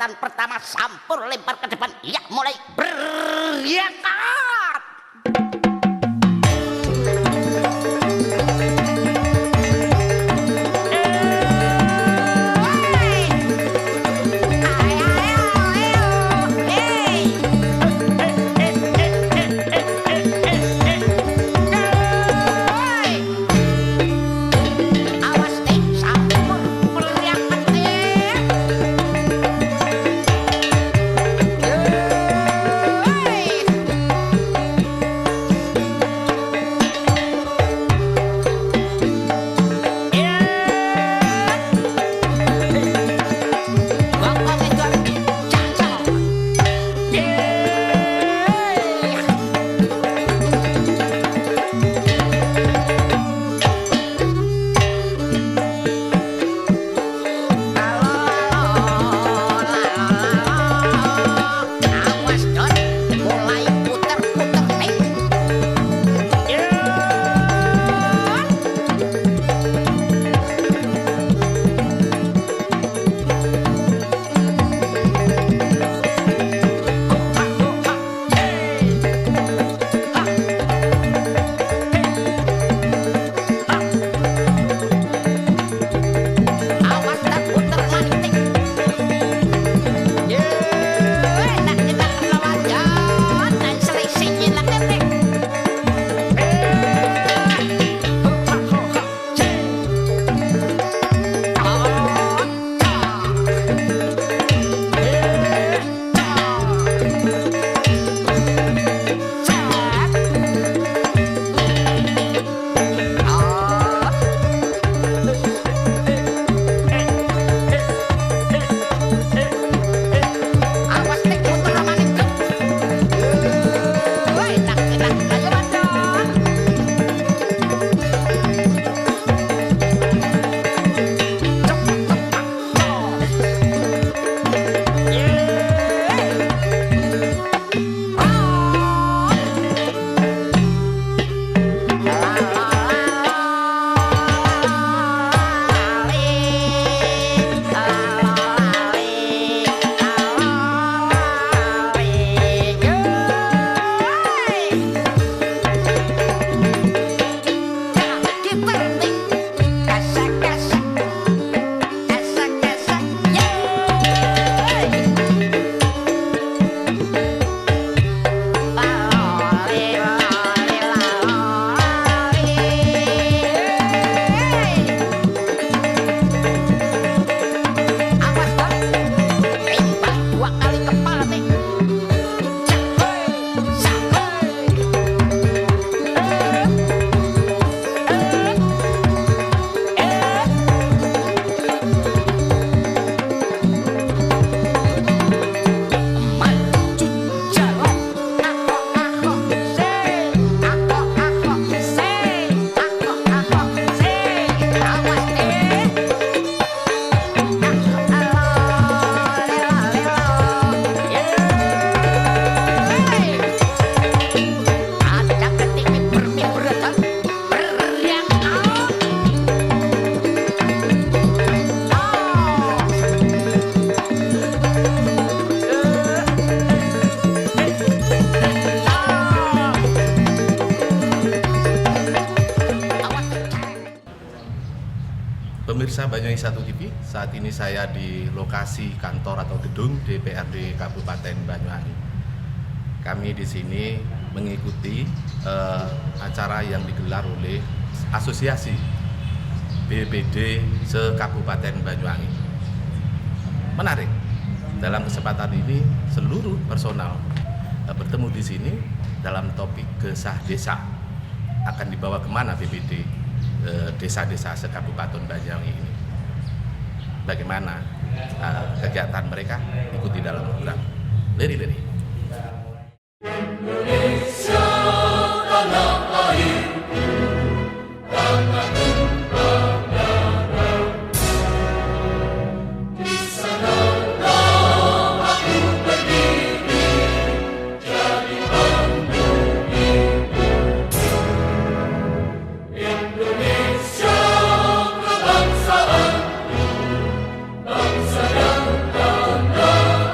gerakan pertama sampur lempar ke depan. Ya, mulai berangkat. Pemirsa Banyuwangi 1 TV, saat ini saya di lokasi kantor atau gedung DPRD Kabupaten Banyuwangi. Kami di sini mengikuti acara yang digelar oleh Asosiasi BPD se-Kabupaten Banyuwangi. Menarik, dalam kesempatan ini seluruh personal bertemu di sini dalam topik gesah desa. Akan dibawa kemana BPD desa-desa se-Kabupaten Banyuwangi ini? Bagaimana kegiatan mereka? Ikuti dalam program Leri-Leri. Indonesia tanah air, tanah tumpah darah. Di sanakah aku berdiri, jadi mandu ibu. Indonesia kebangsaan, bangsa yang tak pernah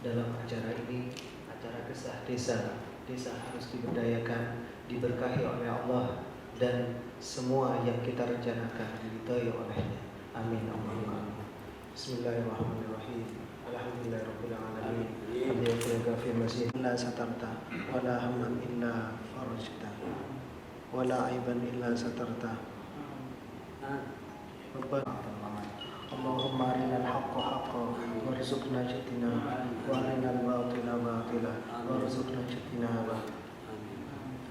Dalam acara ini, acara Kesah Desa, desa harus diberdayakan, diberkahi oleh Allah, dan semua yang kita rencanakan diridhai olehnya. Amin Allahumma amin. Bismillahirrahmanirrahim. Alhamdulillahirabbil alamin. Hamdaka fi masjid la satarta wala hamman illa farajta wala aiban illa satarta. Allahumma arinal haqqa haqqan warzuqna ittiba'a wa arinal batila batila warzuqna ijtinaba.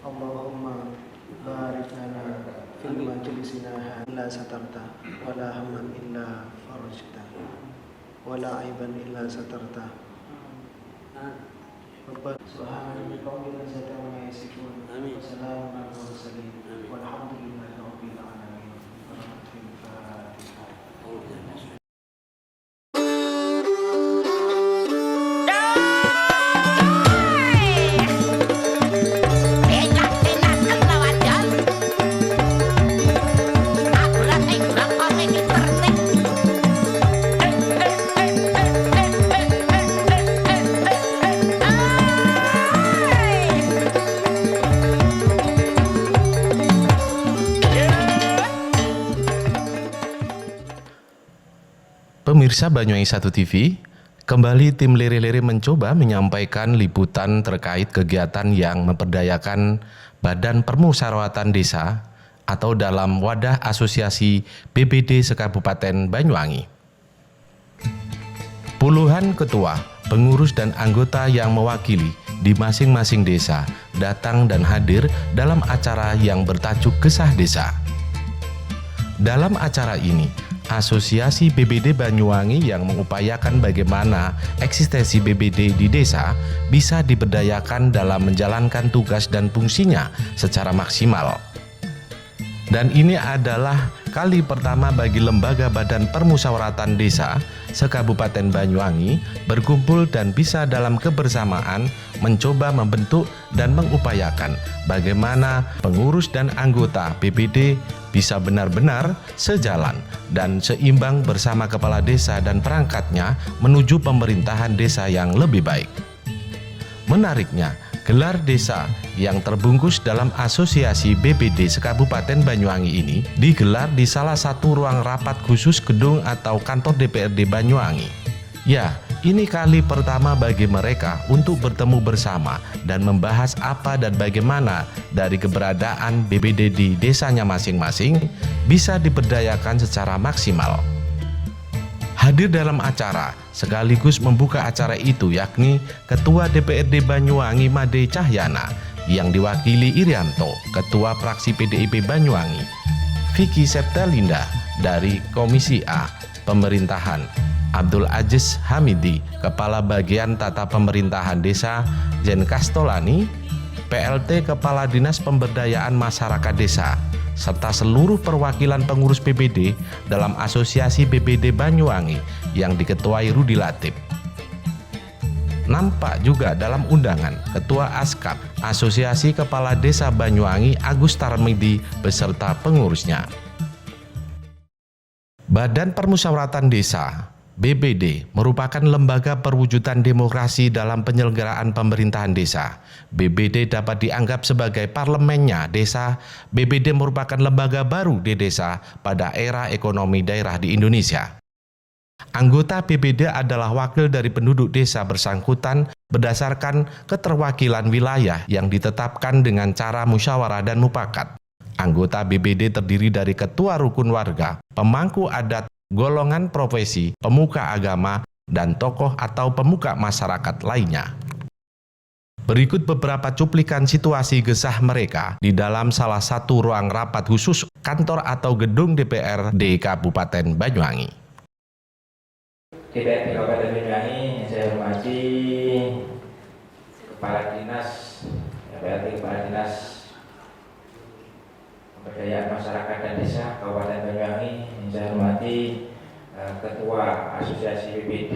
Allahumma barik lana fil majlisina la satarta wala hamman illa farajta wala aiban illa satarta. Subhanallah qawli zata wa yasifun. Wassalamu ala mursalin walhamdulillahi rabbil alamin. Pemirsa Banyuwangi 1 TV, kembali tim Lere-Lere mencoba menyampaikan liputan terkait kegiatan yang memperdayakan Badan Permusyawaratan Desa atau dalam wadah asosiasi BBD sekabupaten Banyuwangi. Puluhan ketua, pengurus dan anggota yang mewakili di masing-masing desa datang dan hadir dalam acara yang bertajuk Kesah Desa. Dalam acara ini, Asosiasi BBD Banyuwangi yang mengupayakan bagaimana eksistensi BBD di desa bisa diberdayakan dalam menjalankan tugas dan fungsinya secara maksimal. Dan ini adalah kali pertama bagi Lembaga Badan Permusyawaratan Desa sekabupaten Banyuwangi berkumpul dan bisa dalam kebersamaan mencoba membentuk dan mengupayakan bagaimana pengurus dan anggota BBD bisa benar-benar sejalan dan seimbang bersama kepala desa dan perangkatnya menuju pemerintahan desa yang lebih baik. Menariknya, gelar desa yang terbungkus dalam asosiasi BBD sekabupaten Banyuwangi ini digelar di salah satu ruang rapat khusus gedung atau kantor DPRD Banyuwangi. Ya, ini kali pertama bagi mereka untuk bertemu bersama dan membahas apa dan bagaimana dari keberadaan BBD di desanya masing-masing bisa diberdayakan secara maksimal. Hadir dalam acara sekaligus membuka acara itu yakni Ketua DPRD Banyuwangi Made Cahyana yang diwakili Irianto, Ketua Fraksi PDIP Banyuwangi, Vicky Septelinda dari Komisi A Pemerintahan, Abdul Aziz Hamidi, Kepala Bagian Tata Pemerintahan Desa, Jen Kastolani, PLT Kepala Dinas Pemberdayaan Masyarakat Desa, serta seluruh perwakilan pengurus BBD dalam Asosiasi BBD Banyuwangi yang diketuai Rudi Latif. Nampak juga dalam undangan Ketua ASKAP, Asosiasi Kepala Desa Banyuwangi Agus Tarmidi beserta pengurusnya. Badan Permusyawaratan Desa BBD merupakan lembaga perwujudan demokrasi dalam penyelenggaraan pemerintahan desa. BBD dapat dianggap sebagai parlemennya desa. BBD merupakan lembaga baru di desa pada era ekonomi daerah di Indonesia. Anggota BBD adalah wakil dari penduduk desa bersangkutan berdasarkan keterwakilan wilayah yang ditetapkan dengan cara musyawarah dan mufakat. Anggota BPD terdiri dari ketua rukun warga, pemangku adat, golongan profesi, pemuka agama, dan tokoh atau pemuka masyarakat lainnya. Berikut beberapa cuplikan situasi gesah mereka di dalam salah satu ruang rapat khusus kantor atau gedung DPRD Kabupaten Banyuwangi. DPRD Kabupaten Banyuwangi yang saya hormati Kepala Dinas DPRD Kepala Dinas Pemberdayaan Masyarakat dan Desa Kabupaten Banyuwangi yang saya hormati Ketua Asosiasi BPD,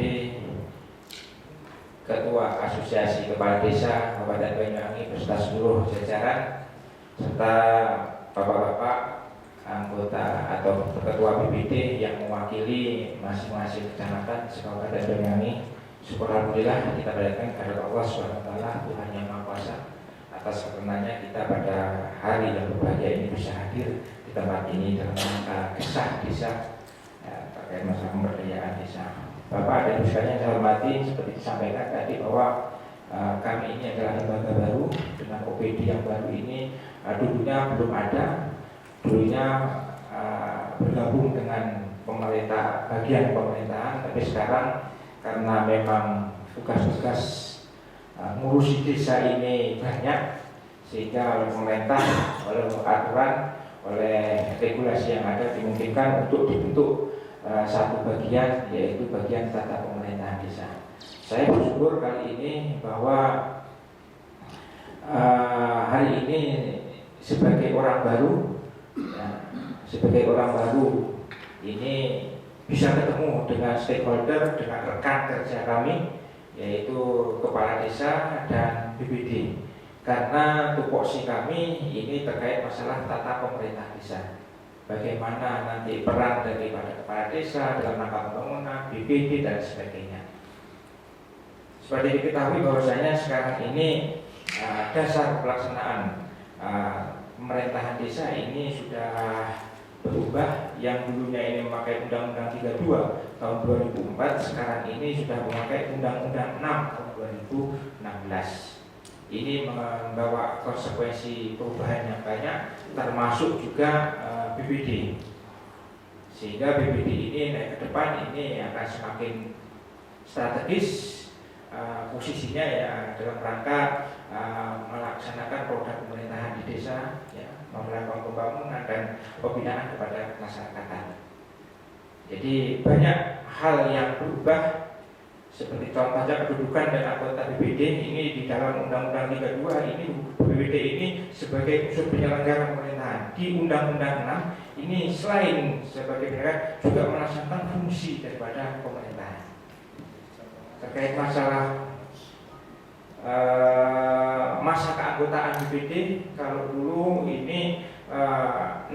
Ketua Asosiasi Kepala Desa Kabupaten Banyuwangi beserta seluruh jajaran serta bapak-bapak anggota atau ketua BPD yang mewakili masing-masing kecamatan Kabupaten Banyuwangi. Syukur alhamdulillah kita berdoakan kepada Allah SWT Tuhan Yang Maha Kuasa atas karenanya kita pada hari yang berbahagia ini bisa hadir di tempat ini dalam rangka kisah desa terkait masalah pemberdayaan desa. Bapak dan Ibu sekalian saya hormati, seperti disampaikan tadi bahwa kami ini adalah lembaga baru dengan OPD yang baru ini. Dulunya belum ada, dulunya bergabung dengan pemerintah, bagian pemerintahan, tapi sekarang karena memang tugas-tugas ngurusi desa ini banyak, sehingga oleh pemerintah, oleh aturan, oleh regulasi yang ada dimungkinkan untuk dibentuk satu bagian, yaitu bagian tata pemerintahan desa. Saya bersyukur kali ini bahwa hari ini sebagai orang baru, ini bisa ketemu dengan stakeholder, dengan rekan kerja kami, yaitu kepala desa dan BPD. Karena tupoksi kami ini terkait masalah tata pemerintah desa. Bagaimana nanti peran daripada kepala desa dalam rangka pembangunan, BPD dan sebagainya. Seperti diketahui bahwasanya sekarang ini dasar pelaksanaan pemerintahan desa ini sudah berubah. Yang dulunya ini memakai Undang-Undang 32 tahun 2004, sekarang ini sudah memakai Undang-Undang 6 tahun 2016. Ini membawa konsekuensi perubahan yang banyak, termasuk juga BPD. Sehingga BPD ini naik ke depan ini akan semakin strategis posisinya ya dalam rangka melaksanakan program pemerintahan di desa, ya, melakukan pembangunan dan pembinaan kepada masyarakat. Jadi banyak hal yang berubah. Seperti contohnya kedudukan dan anggota BPD ini di dalam Undang-Undang 32 ini BPD ini sebagai unsur penyelenggara pemerintahan. Di Undang-Undang 6 ini selain sebagai penyelenggara juga melaksanakan fungsi daripada pemerintahan. Terkait masalah masa keanggotaan BPD, kalau dulu ini 6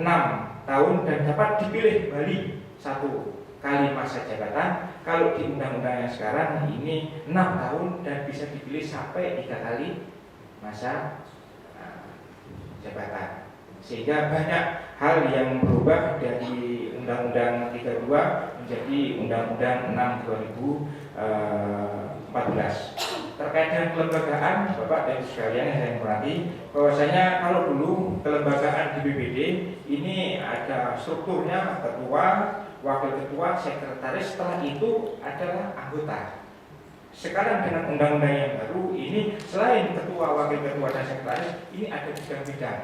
tahun dan dapat dipilih kembali 1 kali masa jabatan. Kalau di undang-undang yang sekarang ini 6 tahun dan bisa dipilih sampai 3 kali masa jabatan. Sehingga banyak hal yang berubah dari Undang-Undang 32 menjadi Undang-Undang 6 2014. Terkait dengan kelembagaan, Bapak dan Ibu sekalian yang saya hormati, bahwasanya kalau dulu kelembagaan di BPD ini ada strukturnya ketua, wakil ketua, sekretaris, setelah itu adalah anggota. Sekarang dengan undang-undang yang baru ini selain ketua, wakil ketua dan sekretaris, ini ada bidang-bidang.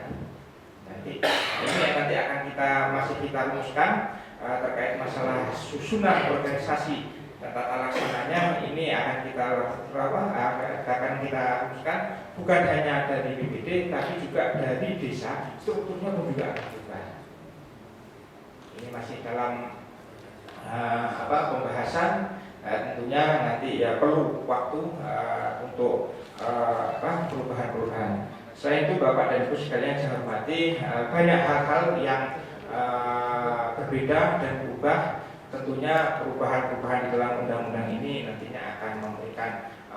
Nanti ini yang nanti akan kita rumuskan terkait masalah susunan organisasi dan tata laksananya. Ini akan kita rumuskan bukan hanya dari BPD tapi juga dari desa, strukturnya pun juga akan berubah. Ini masih dalam pembahasan, tentunya nanti ya perlu waktu untuk perubahan-perubahan. Selain itu Bapak dan Ibu sekalian saya hormati, banyak hal-hal yang berbeda dan berubah. Tentunya perubahan-perubahan di dalam undang-undang ini nantinya akan memberikan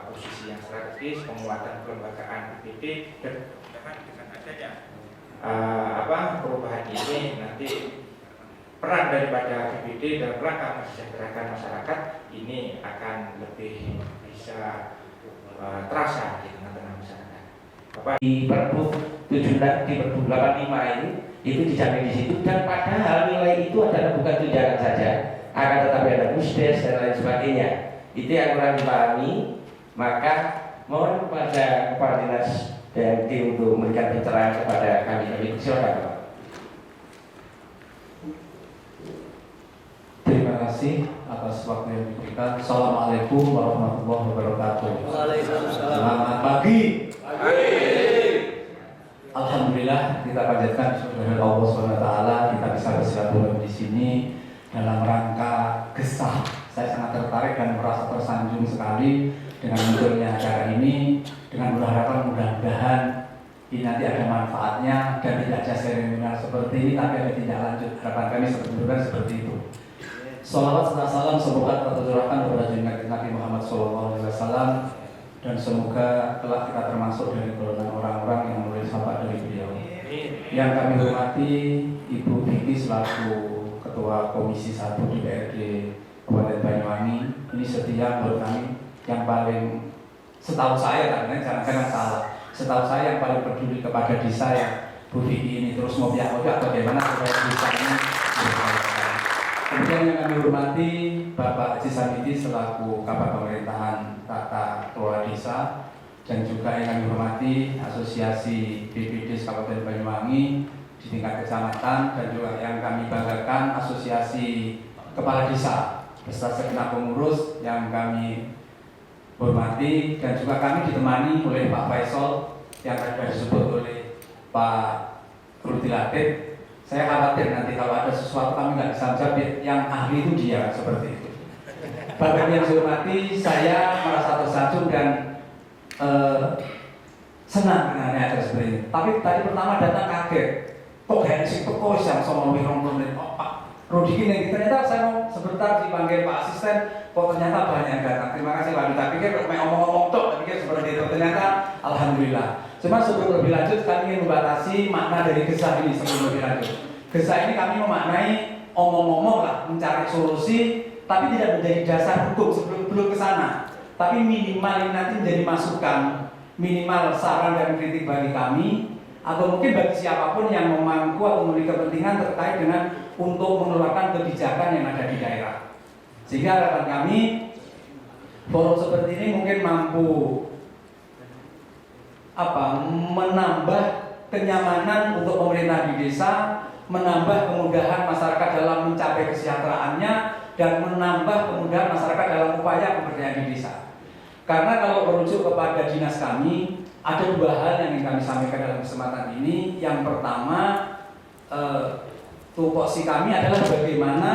posisi yang strategis, penguatan kelembagaan BPD, dan dengan adanya perubahan ini nanti peran daripada BPD dalam rangka mensejahterakan masyarakat ini akan lebih bisa terasa di tengah-tengah masyarakat. di Perpu 75 ini itu dijamin di situ, dan padahal nilai itu adalah bukan tunjangan saja, akan tetapi ada musdes dan lain sebagainya. Itu yang kurang dipahami, maka mohon kepada Kepala Dinas dan tim untuk memberikan pencerahan kepada kami. Silakan Pak. Terima kasih atas waktu yang diberikan. Assalamualaikum warahmatullahi wabarakatuh. Waalaikumsalam. Selamat pagi. Alhamdulillah kita panjatkan syukur Allah SWT, kita bisa bersilaturahmi di sini dalam rangka gesah. Saya sangat tertarik dan merasa tersanjung sekali dengan munculnya acara ini, dengan mudah-mudahan ini nanti ada manfaatnya dan tidak ada seremonial seperti ini, tapi ada tindak lanjut. Harapan kami seperti itu. Salawat serta salam semoga tercurahkan kepada junjungan Nabi Muhammad SAW, dan semoga kelak kita termasuk dari golongan orang-orang yang menulis syafaat dari beliau. Yang kami hormati Ibu Vicky selaku Ketua Komisi 1 DPRD Kabupaten Banyuwangi, ini setia menurut kami yang paling, setahu saya, karena jangan salah, setahu saya yang paling peduli kepada desa ya Bu Vicky ini, terus ngopiak-ngopiak bagaimana supaya desa ini berjaya. Kemudian yang kami hormati Bapak Haji Samidi selaku Kabag Pemerintahan Tata Kelola Desa, dan juga yang kami hormati Asosiasi BPD Kabupaten Banyuwangi di tingkat kecamatan, dan juga yang kami banggakan Asosiasi Kepala Desa beserta segenap pengurus yang kami hormati, dan juga kami ditemani oleh Pak Faisal yang tadi disebut oleh Pak Rudi Latif. Saya khawatir nanti kalau ada sesuatu kami nggak bisa menjawab, yang ahli itu dia, seperti itu. Bapak yang saya hormati, saya merasa tersanjung dan senang dengan acara seperti ini. Tapi tadi pertama datang kaget, kok gak sih kok yang sama wirong menit, oh Pak Rudi ini, ternyata saya mau sebentar dipanggil Pak Asisten, kok ternyata banyak datang. Terima kasih Pak Rudi, tapi pikir ngomong-ngomong tok, tapi pikir seperti itu, ternyata Alhamdulillah. Cuma sebelum lebih lanjut, kami ingin membatasi makna dari gesah ini sebelum lebih lanjut. Gesah ini kami memaknai omong-omong lah, mencari solusi, tapi tidak menjadi dasar hukum sebelum ke sana. Tapi minimal ini nanti menjadi masukan, minimal saran dan kritik bagi kami, atau mungkin bagi siapapun yang memangku atau memiliki kepentingan terkait dengan untuk mengeluarkan kebijakan yang ada di daerah. Sehingga harapan kami, forum seperti ini mungkin mampu menambah kenyamanan untuk pemerintah di desa, menambah kemudahan masyarakat dalam mencapai kesejahteraannya, dan menambah kemudahan masyarakat dalam upaya pemberdayaan di desa. Karena kalau merujuk kepada dinas kami, ada dua hal yang ingin kami sampaikan dalam kesempatan ini. Yang pertama, tupoksi kami adalah bagaimana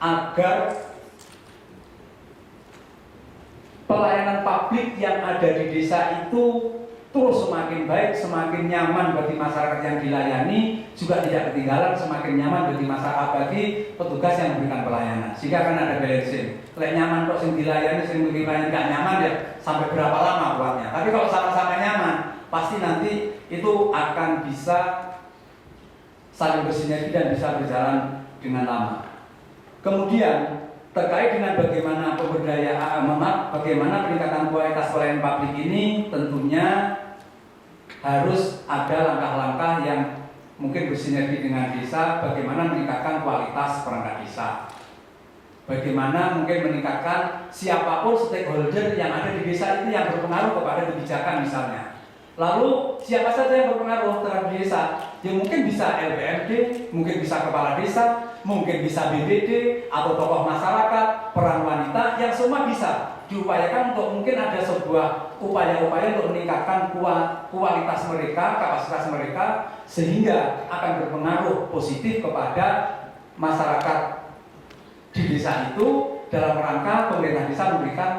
agar pelayanan publik yang ada di desa itu terus semakin baik, semakin nyaman bagi masyarakat yang dilayani, juga tidak ketinggalan, semakin nyaman bagi masyarakat, bagi petugas yang memberikan pelayanan. Sehingga akan ada balancing. Lek nyaman kok sing dilayani, sing dilayani nggak nyaman ya sampai berapa lama buatnya. Tapi kalau sama-sama nyaman, pasti nanti itu akan bisa saling bersinergi dan bisa berjalan dengan lama. Kemudian terkait dengan bagaimana pemberdayaan, bagaimana peningkatan kualitas pelayanan publik ini, tentunya harus ada langkah-langkah yang mungkin bersinergi dengan desa. Bagaimana meningkatkan kualitas perangkat desa, bagaimana mungkin meningkatkan siapapun stakeholder yang ada di desa itu yang berpengaruh kepada kebijakan misalnya. Lalu siapa saja yang berpengaruh terhadap desa? Ya mungkin bisa LPMD, mungkin bisa kepala desa, mungkin bisa BPD atau tokoh masyarakat, peran wanita, yang semua bisa diupayakan untuk mungkin ada sebuah upaya-upaya untuk meningkatkan kualitas mereka, kapasitas mereka, sehingga akan berpengaruh positif kepada masyarakat di desa itu dalam rangka pemerintah desa memberikan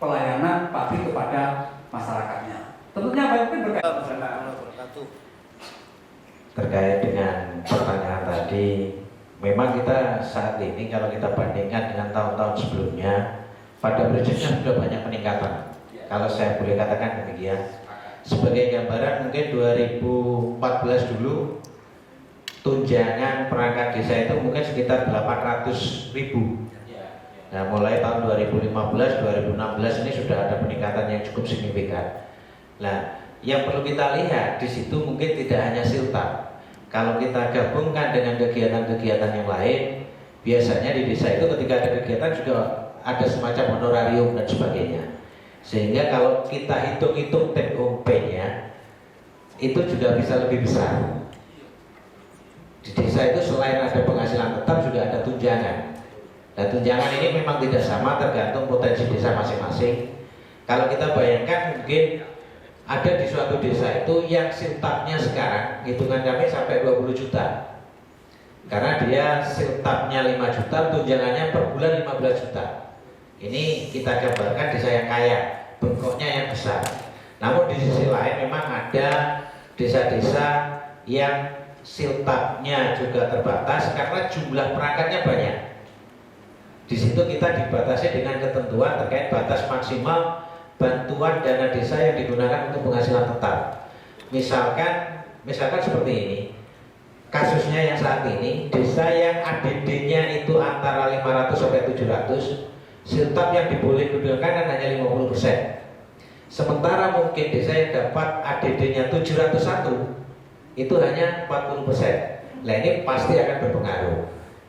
pelayanan publik kepada masyarakatnya. Tentunya mungkin terkait dengan pertanyaan tadi, memang kita saat ini kalau kita bandingkan dengan tahun-tahun sebelumnya, pada prinsipnya sudah banyak peningkatan. Kalau saya boleh katakan demikian. Sebagai gambaran, mungkin 2014 dulu tunjangan perangkat desa itu mungkin sekitar 800.000. Nah, mulai tahun 2015, 2016 ini sudah ada peningkatan yang cukup signifikan. Nah, yang perlu kita lihat di situ mungkin tidak hanya siltap. Kalau kita gabungkan dengan kegiatan-kegiatan yang lain, biasanya di desa itu ketika ada kegiatan juga ada semacam honorarium dan sebagainya. Sehingga kalau kita hitung-hitung take home pay-nya itu juga bisa lebih besar. Di desa itu selain ada penghasilan tetap juga ada tunjangan. Dan tunjangan ini memang tidak sama tergantung potensi desa masing-masing. Kalau kita bayangkan mungkin ada di suatu desa itu yang siltapnya sekarang hitungan kami sampai 20 juta. Karena dia siltapnya 5 juta, tunjangannya per bulan 15 juta. Ini kita gambarkan desa yang kaya, bengkoknya yang besar. Namun di sisi lain memang ada desa-desa yang siltapnya juga terbatas karena jumlah perangkatnya banyak. Di situ kita dibatasi dengan ketentuan terkait batas maksimal bantuan dana desa yang digunakan untuk penghasilan tetap. Misalkan seperti ini. Kasusnya yang saat ini, desa yang ADD-nya itu antara 500 sampai 700, siltap yang diboleh gunakan kan hanya 50%. Sementara mungkin desa yang dapat ADD-nya 701 itu hanya 40%. Nah ini pasti akan berpengaruh.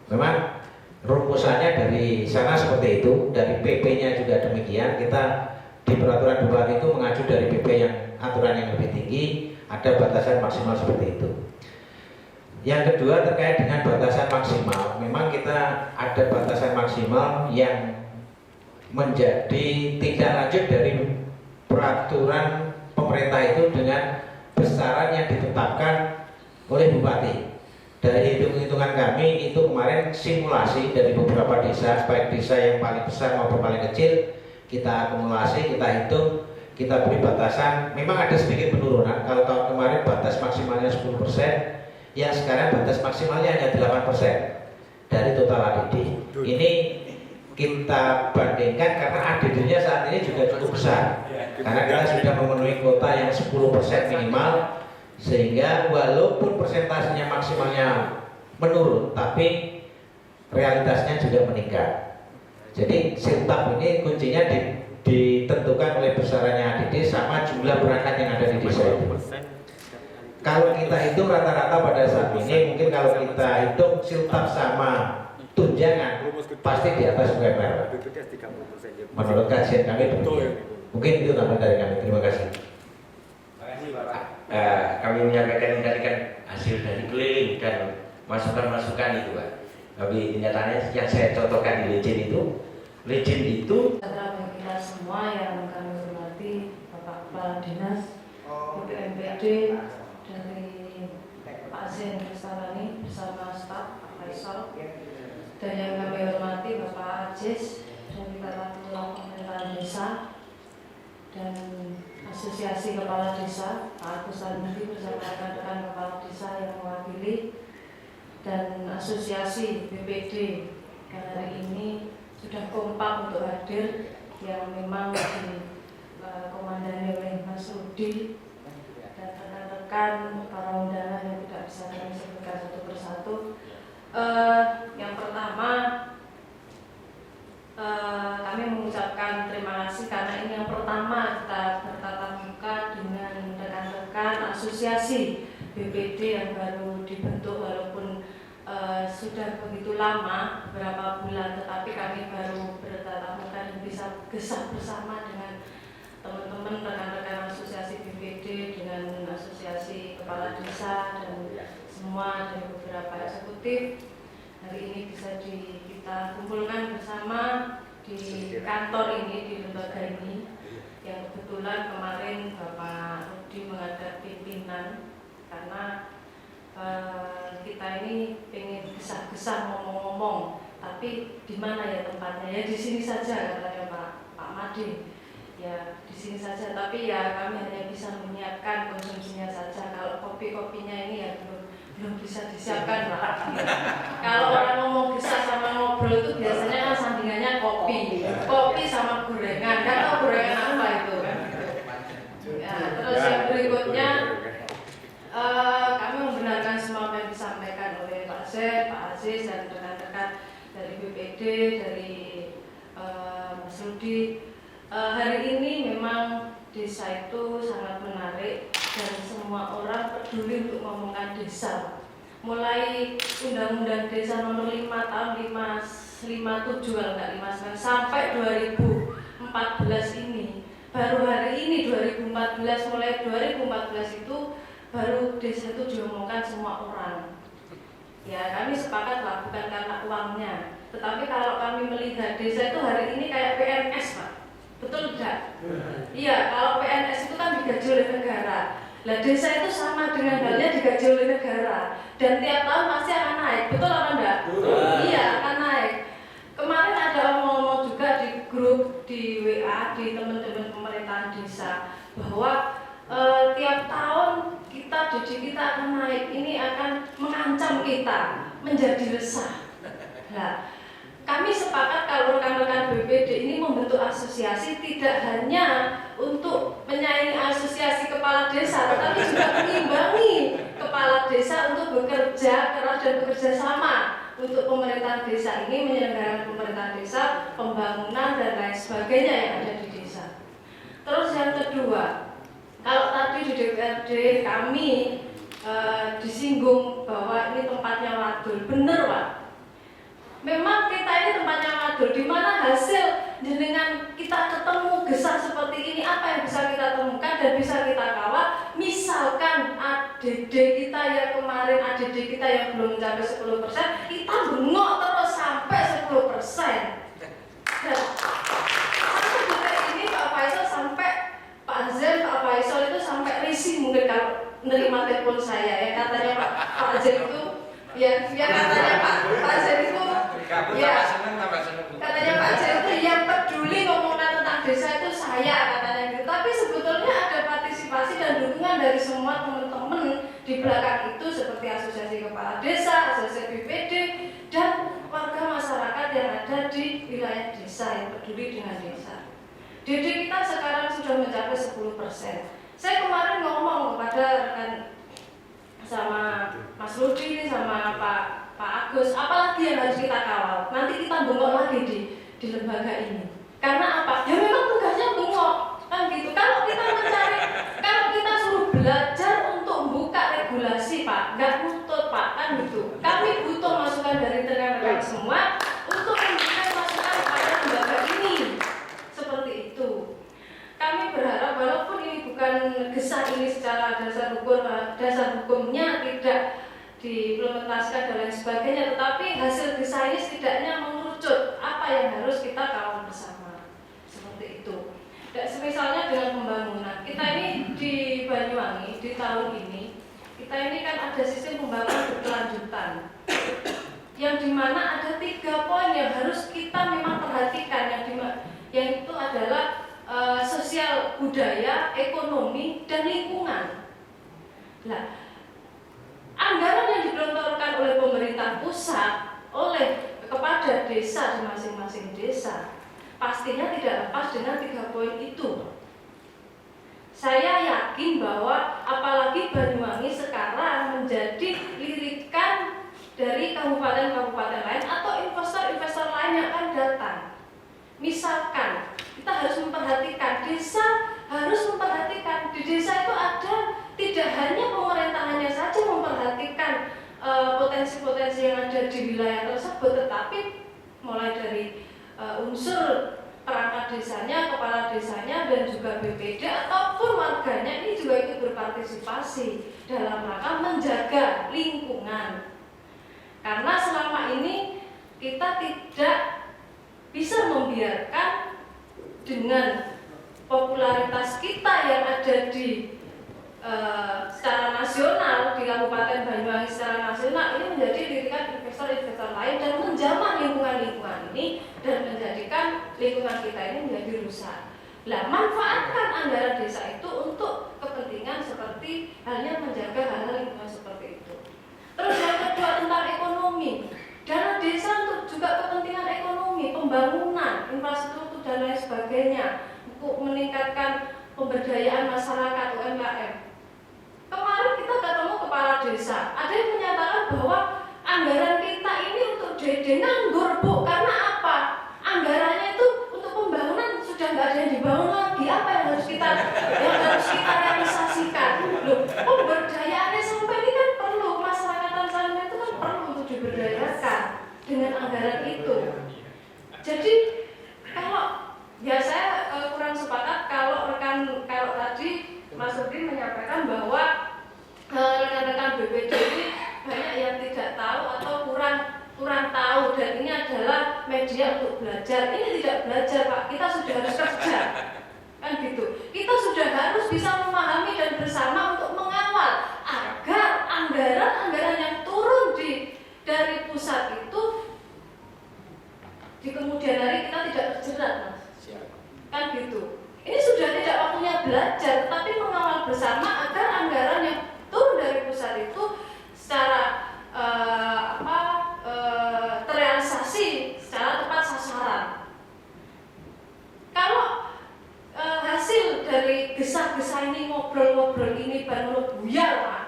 Memang rumusannya dari sana seperti itu, dari PP-nya juga demikian. Kita di peraturan bupati itu mengacu dari PP yang aturan yang lebih tinggi, ada batasan maksimal seperti itu. Yang kedua terkait dengan batasan maksimal, memang kita ada batasan maksimal yang menjadi tidak lanjut dari peraturan pemerintah itu dengan besaran yang ditetapkan oleh bupati. Dari hitung-hitungan kami itu kemarin simulasi dari beberapa desa, baik desa yang paling besar maupun paling kecil, kita akumulasi, kita hitung, kita beri batasan. Memang ada sedikit penurunan. Kalau tahun kemarin batas maksimalnya 10%, yang sekarang batas maksimalnya hanya 8% dari total ADD. Ini kita bandingkan karena ADD-nya saat ini juga cukup besar. Karena kita sudah memenuhi kuota yang 10% minimal, sehingga walaupun persentasenya maksimalnya menurun, tapi realitasnya juga meningkat. Jadi siltap ini kuncinya ditentukan oleh besarannya ADD sama jumlah perangkat yang ada di desa itu. Kalau kita hitung rata-rata pada saat ini, mungkin kalau kita hitung siltap sama tunjangan pasti di atas UMR. Menurut kajian kami demikian. Mungkin itu tambahan dari kami. Terima kasih. Terima kasih Bapak. Kami menyampaikan ini tadi kan hasil dari keliling dan masukan-masukan itu Pak. Tapi kenyataannya yang saya contohkan di Legend itu bagi kita semua yang kami hormati, Bapak Kepala Dinas, BPMPD dari Pak Zen Kristalani bersama staf Pak Faisal, dan yang kami hormati Bapak Ajis dari Kepala Pemerintahan Desa dan Asosiasi Kepala Desa Pak Agus Almudi bersama rekan-rekan Kepala Desa yang mewakili, dan Asosiasi BPD yang hari ini sudah kompak untuk hadir, yang memang dikomandani oleh Mas Rudi dan rekan-rekan para undangan yang tidak bisa kami sebutkan satu persatu. Yang pertama, kami mengucapkan terima kasih karena ini yang pertama kita bertatap muka dengan rekan-rekan asosiasi BPD yang baru dibentuk, walaupun sudah begitu lama, beberapa bulan, tetapi kami baru bertatap muka dan bisa gesah bersama dengan teman-teman rekan-rekan asosiasi BPD, dengan asosiasi kepala desa dan semua dari beberapa eksekutif. Hari ini bisa kita kumpulkan bersama di kantor ini, di lembaga ini, yang kebetulan kemarin Bapak Rudi mengadakan pimpinan karena kita ini pengen gesah-gesah ngomong-ngomong, tapi di mana ya tempatnya? Ya di sini saja katanya Pak Made. Ya di sini saja, tapi ya kami hanya bisa menyiapkan konsumsinya saja. Kalau kopi-kopinya ini ya belum bisa disiapkan Pak. Kalau orang ngomong gesah sama ngobrol itu biasanya kan sandingannya kopi sama gorengan. Kan tahu gorengan apa itu kan? Ya, terus yang berikutnya kami membenarkan semua apa yang disampaikan oleh Pak Zed, Pak Aziz dan rekan-rekan dari BPD, dari Mas Rudi. Hari ini memang desa itu sangat menarik dan semua orang peduli untuk ngomongkan desa. Mulai Undang-Undang Desa nomor 5 tahun 57 kalau nggak 59 sampai 2014 ini. Baru hari ini 2014, mulai 2014 itu baru desa itu diomongkan semua orang. Ya, kami sepakat lah bukan karena uangnya. Tetapi kalau kami melihat desa itu hari ini kayak PNS, Pak. Betul tidak? Iya, kalau PNS itu kan digaji oleh negara. Lah desa itu sama dengan halnya digaji oleh negara. Dan tiap tahun pasti akan naik. Betul apa enggak? Iya, akan naik. Kemarin ada omong-omong juga di grup di WA di teman-teman pemerintahan desa bahwa tiap tahun gaji kita akan naik. Ini akan mengancam kita menjadi resah. Nah, kami sepakat kalau rekan-rekan BPD ini membentuk asosiasi tidak hanya untuk menyaingi asosiasi kepala desa, tetapi juga mengimbangi kepala desa untuk bekerja keras dan bekerja sama untuk pemerintahan desa ini, menyelenggarakan pemerintahan desa, pembangunan dan lain sebagainya yang ada di desa. Terus yang kedua, kalau tadi di DPRD kami disinggung bahwa ini tempatnya wadul, bener Pak. Memang kita ini tempatnya wadul, di mana hasil dengan kita ketemu gesah seperti ini, apa yang bisa kita temukan dan bisa kita kawal. Misalkan ADD kita yang kemarin, ADD kita yang belum mencapai 10%, kita bengok terus sampai 10%. Dan sampai detik ini Pak Faisal sampai Pak Zen, Pak Faisal itu sampai risih mungkin kalau menerima telepon saya, yang katanya Pak Zen itu, yang katanya Pak Zen itu, ya, katanya Pak Zen itu yang peduli ngomongkan tentang desa itu saya, katanya gitu. Tapi sebetulnya ada partisipasi dan dukungan dari semua teman-teman di belakang itu seperti asosiasi kepala desa, asosiasi BPD, dan warga masyarakat yang ada di wilayah desa yang peduli dengan desa. DD kita sekarang sudah mencapai 10%. Saya kemarin ngomong kepada rekan sama Mas Rudi ini sama Pak Agus, apalagi yang harus kita kawal. Nanti kita bengok lagi di lembaga ini. Karena apa? Ya memang tugasnya bengok, kan gitu. Kalau kita mencari, kalau kita suruh belajar untuk buka regulasi Pak, nggak nutut Pak, kan gitu. Kami butuh masukan dari rekan-rekan semua untuk memberikan masukan kepada lembaga ini. Seperti itu. Kami berharap walaupun ini bukan gesah ini secara dasar hukumnya tidak diimplementasikan dan lain sebagainya, tetapi hasil gesah ini setidaknya mengerucut apa yang harus kita kawal bersama. Seperti itu. Dan misalnya dengan pembangunan, kita ini di Banyuwangi di tahun ini, kita ini kan ada sistem pembangunan berkelanjutan, yang dimana ada 3 poin yang harus kita memang perhatikan, yang itu adalah sosial, budaya, ekonomi, dan lingkungan. Nah, anggaran yang digelontorkan oleh pemerintah pusat kepada desa di masing-masing desa pastinya tidak lepas dengan 3 poin itu. Saya yakin bahwa apalagi Banyuwangi sekarang menjadi lirikan dari kabupaten-kabupaten lain atau investor-investor lain yang akan datang. Misalkan kita harus memperhatikan, desa harus memperhatikan, di desa itu ada tidak hanya pemerintahannya saja memperhatikan potensi-potensi yang ada di wilayah tersebut, tetapi mulai dari unsur perangkat desanya, kepala desanya, dan juga BPD ataupun warganya ini juga ikut berpartisipasi dalam rangka menjaga lingkungan. Karena selama ini kita tidak bisa membiarkan dengan popularitas kita yang ada di secara nasional di Kabupaten Banyuwangi secara nasional ini menjadi lirikan investor-investor lain dan menjamah lingkungan-lingkungan ini dan menjadikan lingkungan kita ini menjadi rusak. Nah, manfaatkan anggaran desa itu untuk kepentingan seperti halnya menjaga hal-hal lingkungan seperti itu. Terus yang kedua tentang ekonomi, dana desa untuk juga kepentingan ekonomi, pembangunan, infrastruktur dan lain sebagainya, untuk meningkatkan pemberdayaan masyarakat UMKM. Kemarin kita ketemu kepala desa, ada yang menyatakan bahwa anggaran kita ini untuk DD nganggur Bu, karena apa? Anggarannya itu untuk pembangunan sudah nggak ada yang dibangun lagi, apa yang harus kita dan ini adalah media untuk belajar. Ini tidak belajar, Pak. Kita sudah harus kerja. Kan gitu. Kita sudah harus bisa memahami dan bersama untuk mengawal agar anggaran-anggaran yang turun dari pusat itu di kemudian hari kita tidak terjerat, Mas. Kan gitu. Ini sudah tidak waktunya belajar, tapi mengawal bersama agar anggaran yang turun dari pusat itu secara terrealisasi secara tepat sasaran. Kalau hasil dari gesah-gesah ini, ngobrol-ngobrol ini baru buyar, Pak.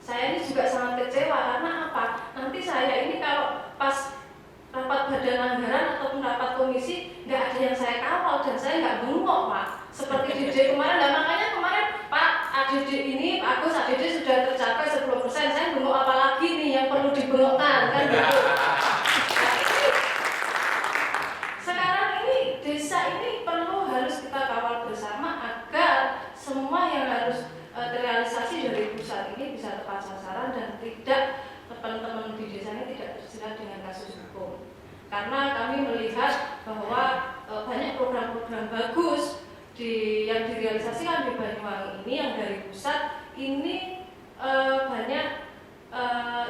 Saya ini juga sangat kecewa karena apa? Nanti saya ini kalau pas rapat badan anggaran ataupun rapat komisi nggak ada yang saya kawal dan saya nggak bengok, Pak. Seperti DJ kemarin, nah makanya kemarin Pak ADD ini, Pak Agus ADD sudah tercapai 10%. Saya bengok apa lagi nih yang perlu dibengokkan, kan gitu. Sekarang ini desa ini harus kita kawal bersama agar semua yang harus terrealisasi dari pusat ini bisa tepat sasaran dan tidak teman-teman di desa ini tidak terjerat dengan kasus hukum. Karena kami melihat bahwa banyak program-program bagus yang direalisasikan di Banyuwangi ini yang dari pusat ini banyak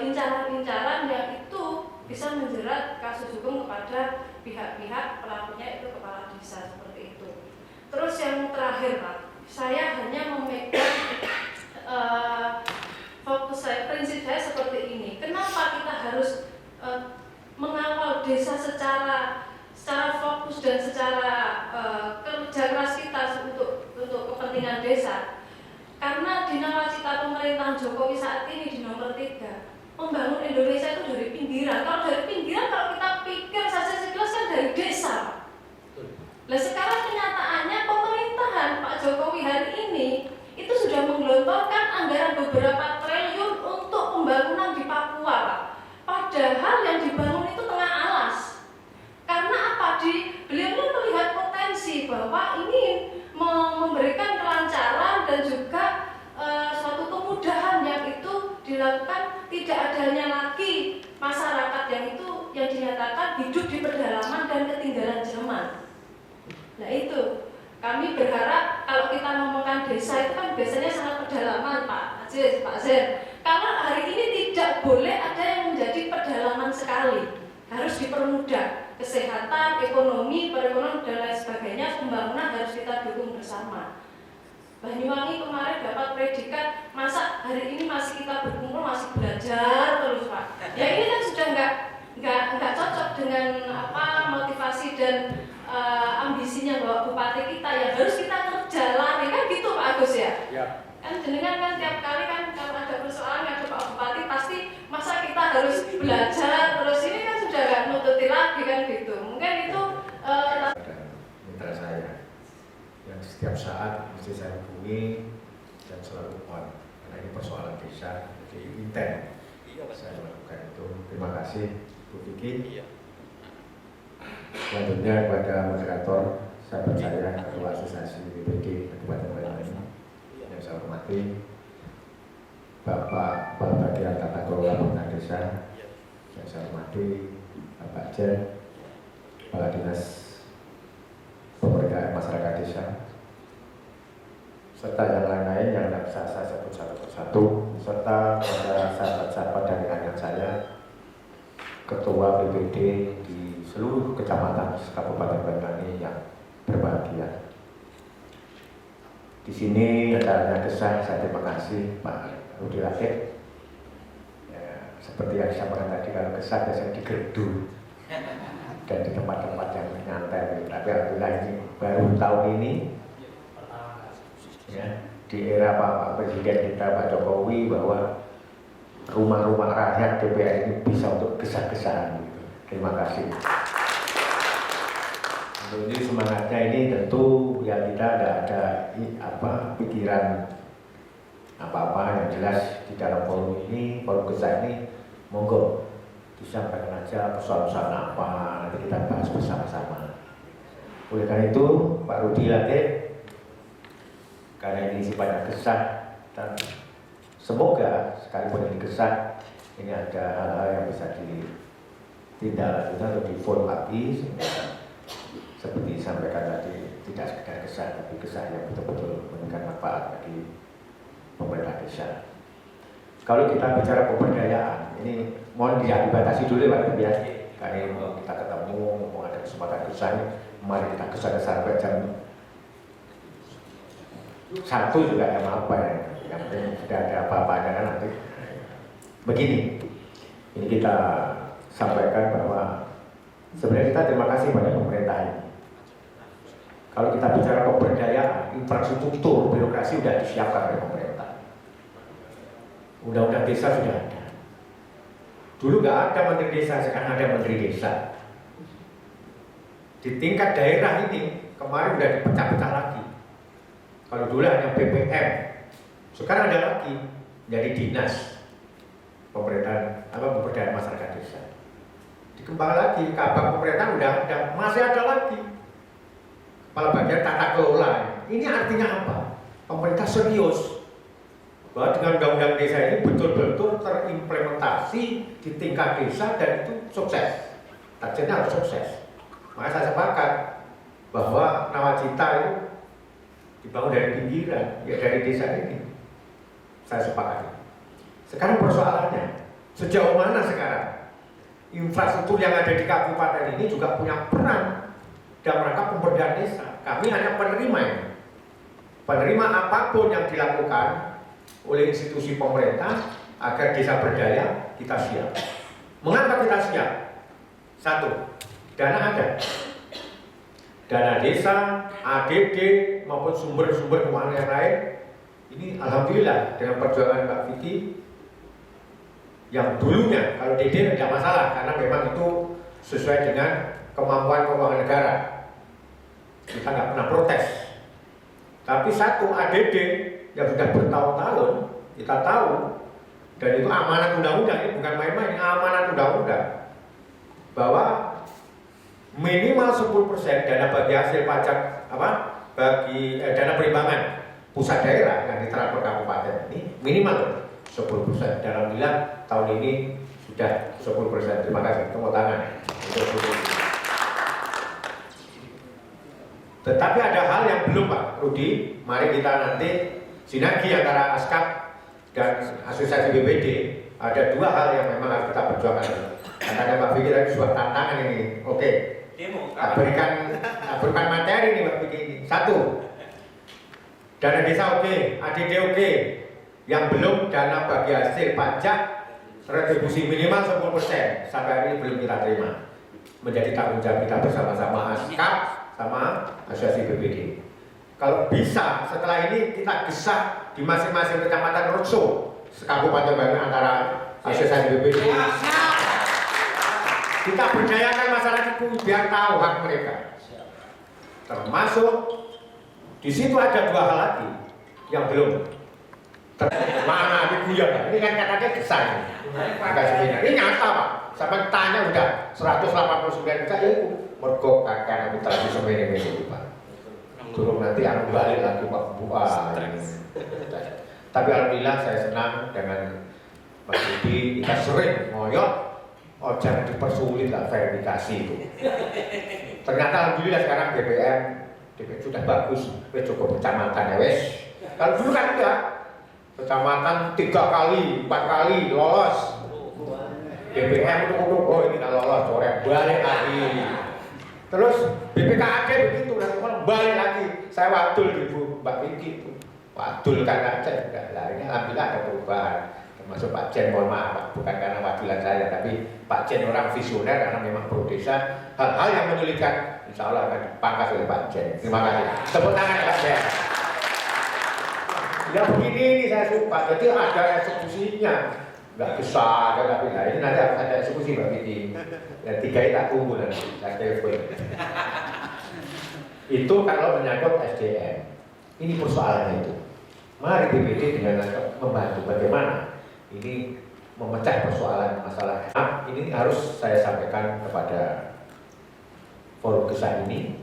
incaran-incaran yang itu bisa menjerat kasus hukum kepada pihak-pihak pelakunya itu kepala desa seperti itu. Terus yang terakhir, Pak, saya hanya memegang fokus saya, prinsip saya seperti ini. Kenapa kita harus mengawal desa secara fokus dan secara kerja keras kita untuk kepentingan desa? Karena di nawacita pemerintahan Jokowi saat ini di nomor 3, membangun Indonesia itu dari pinggiran. Kalau dari pinggiran, kalau kita pikir saja sekilas kan dari desa. Nah sekarang kenyataannya pemerintahan Pak Jokowi hari ini itu sudah menggelontorkan anggaran beberapa triliun untuk pembangunan di Papua, Pak. Padahal yang dibangun itu tengah alas. Karena apa? Beliau melihat potensi bahwa ini memberikan kelancaran dan juga suatu kemudahan yang itu dilakukan, tidak adanya lagi masyarakat yang dinyatakan hidup di pedalaman dan ketinggalan zaman. Nah itu, kami berharap kalau kita ngomongkan desa itu kan biasanya sangat pedalaman, Pak Zen. Kalau hari ini tidak boleh ada yang menjadi pedalaman sekali, harus dipermudah. Kesehatan, ekonomi, perekonomian dan lain sebagainya, pembangunan harus kita dukung bersama. Banyuwangi kemarin dapat predikat, masa hari ini masih kita berkumpul, masih belajar terus, Pak. Ya ini kan sudah nggak cocok dengan motivasi dan ambisinya bahwa bupati kita yang harus kita kerja lari kan gitu, Pak Agus ya. Kan jenengan kan tiap kali kan kalau ada persoalan ada Pak Bupati pasti masa kita harus belajar terus, ini kan sudah nggak nututi lagi kan gitu. Mungkin itu mitra saya yang setiap saat mesti saya hubungi dan selalu on karena ini persoalan desa, jadi intens saya lakukan itu. Terima kasih Bu Vicky. Selanjutnya kepada moderator, saya percaya Ketua Asosiasi BPD Kabupaten Banyuwangi yang saya hormati, Bapak Bagian Tata Kelola Pemerintahan Desa yang saya hormati, Bapak Jen, Kepala Dinas Pemberdayaan Masyarakat Desa, serta yang lain-lain yang tidak bisa saya sebut satu persatu, serta pada sahabat-sahabat dari rekan saya, Ketua BPD di seluruh kecamatan Kabupaten Banyuwangi yang berbahagia. Di sini acaranya kesah, saya terima kasih Pak Rudi Rakit. Ya, seperti yang disampaikan tadi, kalau kesah biasanya di gerdu dan di tempat-tempat yang nyantai. Tapi alhamdulillah ini baru tahun ini, ya, di era Pak Presiden kita Pak Jokowi, bahwa rumah-rumah rakyat DPR ini bisa untuk gesah-gesahan. Terima kasih. Jadi semangatnya ini tentu ya kita ada pikiran apa-apa yang jelas di dalam forum ini, forum gesah ini, monggo disampaikan aja persoalan-persoalan apa, nanti kita bahas bersama-sama. Oleh karena itu Pak Rudi Lakit, karena ini sifatnya gesah dan semoga sekalipun ini gesah, ini ada hal-hal yang bisa tindak lanjutnya atau di phone lagi sehingga seperti disampaikan tadi tidak sekedar kesah tapi kesah yang betul-betul memberikan manfaat bagi pemerintah desa. Kalau kita bicara pemberdayaan, ini mohon dibatasi dulu Pak ya, karena mau kita ketemu, mau ada kesempatan kesah, mari kita kesah sampai jam 1 juga ya apa ya, yang penting sudah ada apa-apanya kan nanti. Begini, ini kita sampaikan bahwa sebenarnya kita terima kasih pada pemerintah ini. Kalau kita bicara pemberdayaan, infrastruktur, birokrasi sudah disiapkan oleh pemerintah. Undang-undang desa sudah ada. Dulu nggak ada menteri desa, sekarang ada menteri desa. Di tingkat daerah ini kemarin sudah dipecah-pecah lagi. Kalau dulu hanya BPM, sekarang ada lagi jadi dinas pemerintahan pemberdayaan masyarakat desa. Dikembang lagi, kabak pemerintah udah ada, masih ada lagi. Kepala bagian tata kelola. Ini artinya apa? Pemerintah serius bahwa dengan undang-undang desa ini betul-betul terimplementasi di tingkat desa dan itu sukses. Targetnya harus sukses. Maka saya sepakat bahwa nawacita itu dibangun dari pinggiran, ya dari desa ini. Saya sepakat. Sekarang persoalannya, sejauh mana sekarang infrastruktur yang ada di kabupaten ini juga punya peran dalam rangka pemberdayaan desa. Kami hanya penerima ini. Penerima apapun yang dilakukan oleh institusi pemerintah agar desa berdaya, kita siap. Mengapa kita siap? Satu, dana ada. Dana desa, ADD maupun sumber-sumber keuangan yang lain. Ini alhamdulillah dengan perjuangan Mbak Vicky yang dulunya kalau DD tidak masalah karena memang itu sesuai dengan kemampuan keuangan negara. Kita nggak pernah protes. Tapi satu ADD yang sudah bertahun-tahun kita tahu dan itu amanat undang-undang, ini bukan main-main, amanat undang-undang bahwa minimal 10% dana bagi hasil pajak bagi dana perimbangan pusat daerah yang diterapkan per kabupaten ini minimal 10%. Dan alhamdulillah tahun ini sudah 10%. Terima kasih. Tepuk tangan. Tetapi ada hal yang belum Pak Rudi. Mari kita nanti sinergi antara ASKAP dan Asosiasi BPD. Ada dua hal yang memang harus kita perjuangkan. Karena Pak Vicky tadi sebuah tantangan ini. Oke. Berikan materi nih Pak Vicky ini. Satu, dana desa oke, ADD oke. Yang belum dana bagi hasil pajak retribusi minimal 10% sampai hari ini belum kita terima. Menjadi tanggung jawab kita bersama-sama ASKAP sama Asosiasi BPD. Kalau bisa setelah ini kita gesah di masing-masing kecamatan roadshow sekabupaten Bandung antara Asosiasi BPD. Kita berdayakan masyarakat itu biar tahu hak mereka. Termasuk di situ ada dua hal lagi yang belum. Mana Ibu ya? Ini kan katanya gesah ini. Ini nyata Pak. Sampai tanya udah 189 juta ya mergo kakak aku terlalu semene-mene Pak. Turun nanti aku balik lagi Pak Buah. Tapi alhamdulillah saya senang dengan Mas Budi. Kita sering ngoyok. Oh jangan dipersulit lah verifikasi itu. Ternyata alhamdulillah sekarang BPM sudah bagus. Cukup kecamatan ya wes. Kalau dulu kan enggak. Kecamatan 3 kali, 4 kali lolos. BPM itu oh ini nggak lolos, coret balik lagi. Terus BPKAD begitu, nanti balik lagi. Saya wadul Ibu Mbak Vicky itu, wadul kan aja enggak lah. Ini alhamdulillah ada perubahan. Termasuk Pak Jen, mohon maaf, bukan karena wadulan saya, tapi Pak Jen orang visioner karena memang pro desa. Hal-hal yang menyulitkan, insya Allah akan dipangkas oleh Pak Jen. Terima kasih. Tepuk tangan Pak Jen. Ya begini ini saya suka, jadi ada eksekusinya. Nggak bisa, ada tapi nah ini nanti harus ada eksekusi Mbak Vicky. Yang 3 ini tak tunggu nanti, saya telepon. Itu kalau menyangkut SDM. Ini persoalannya itu. Mari BPD dengan membantu bagaimana ini memecah persoalan masalah. Ini harus saya sampaikan kepada forum gesah ini.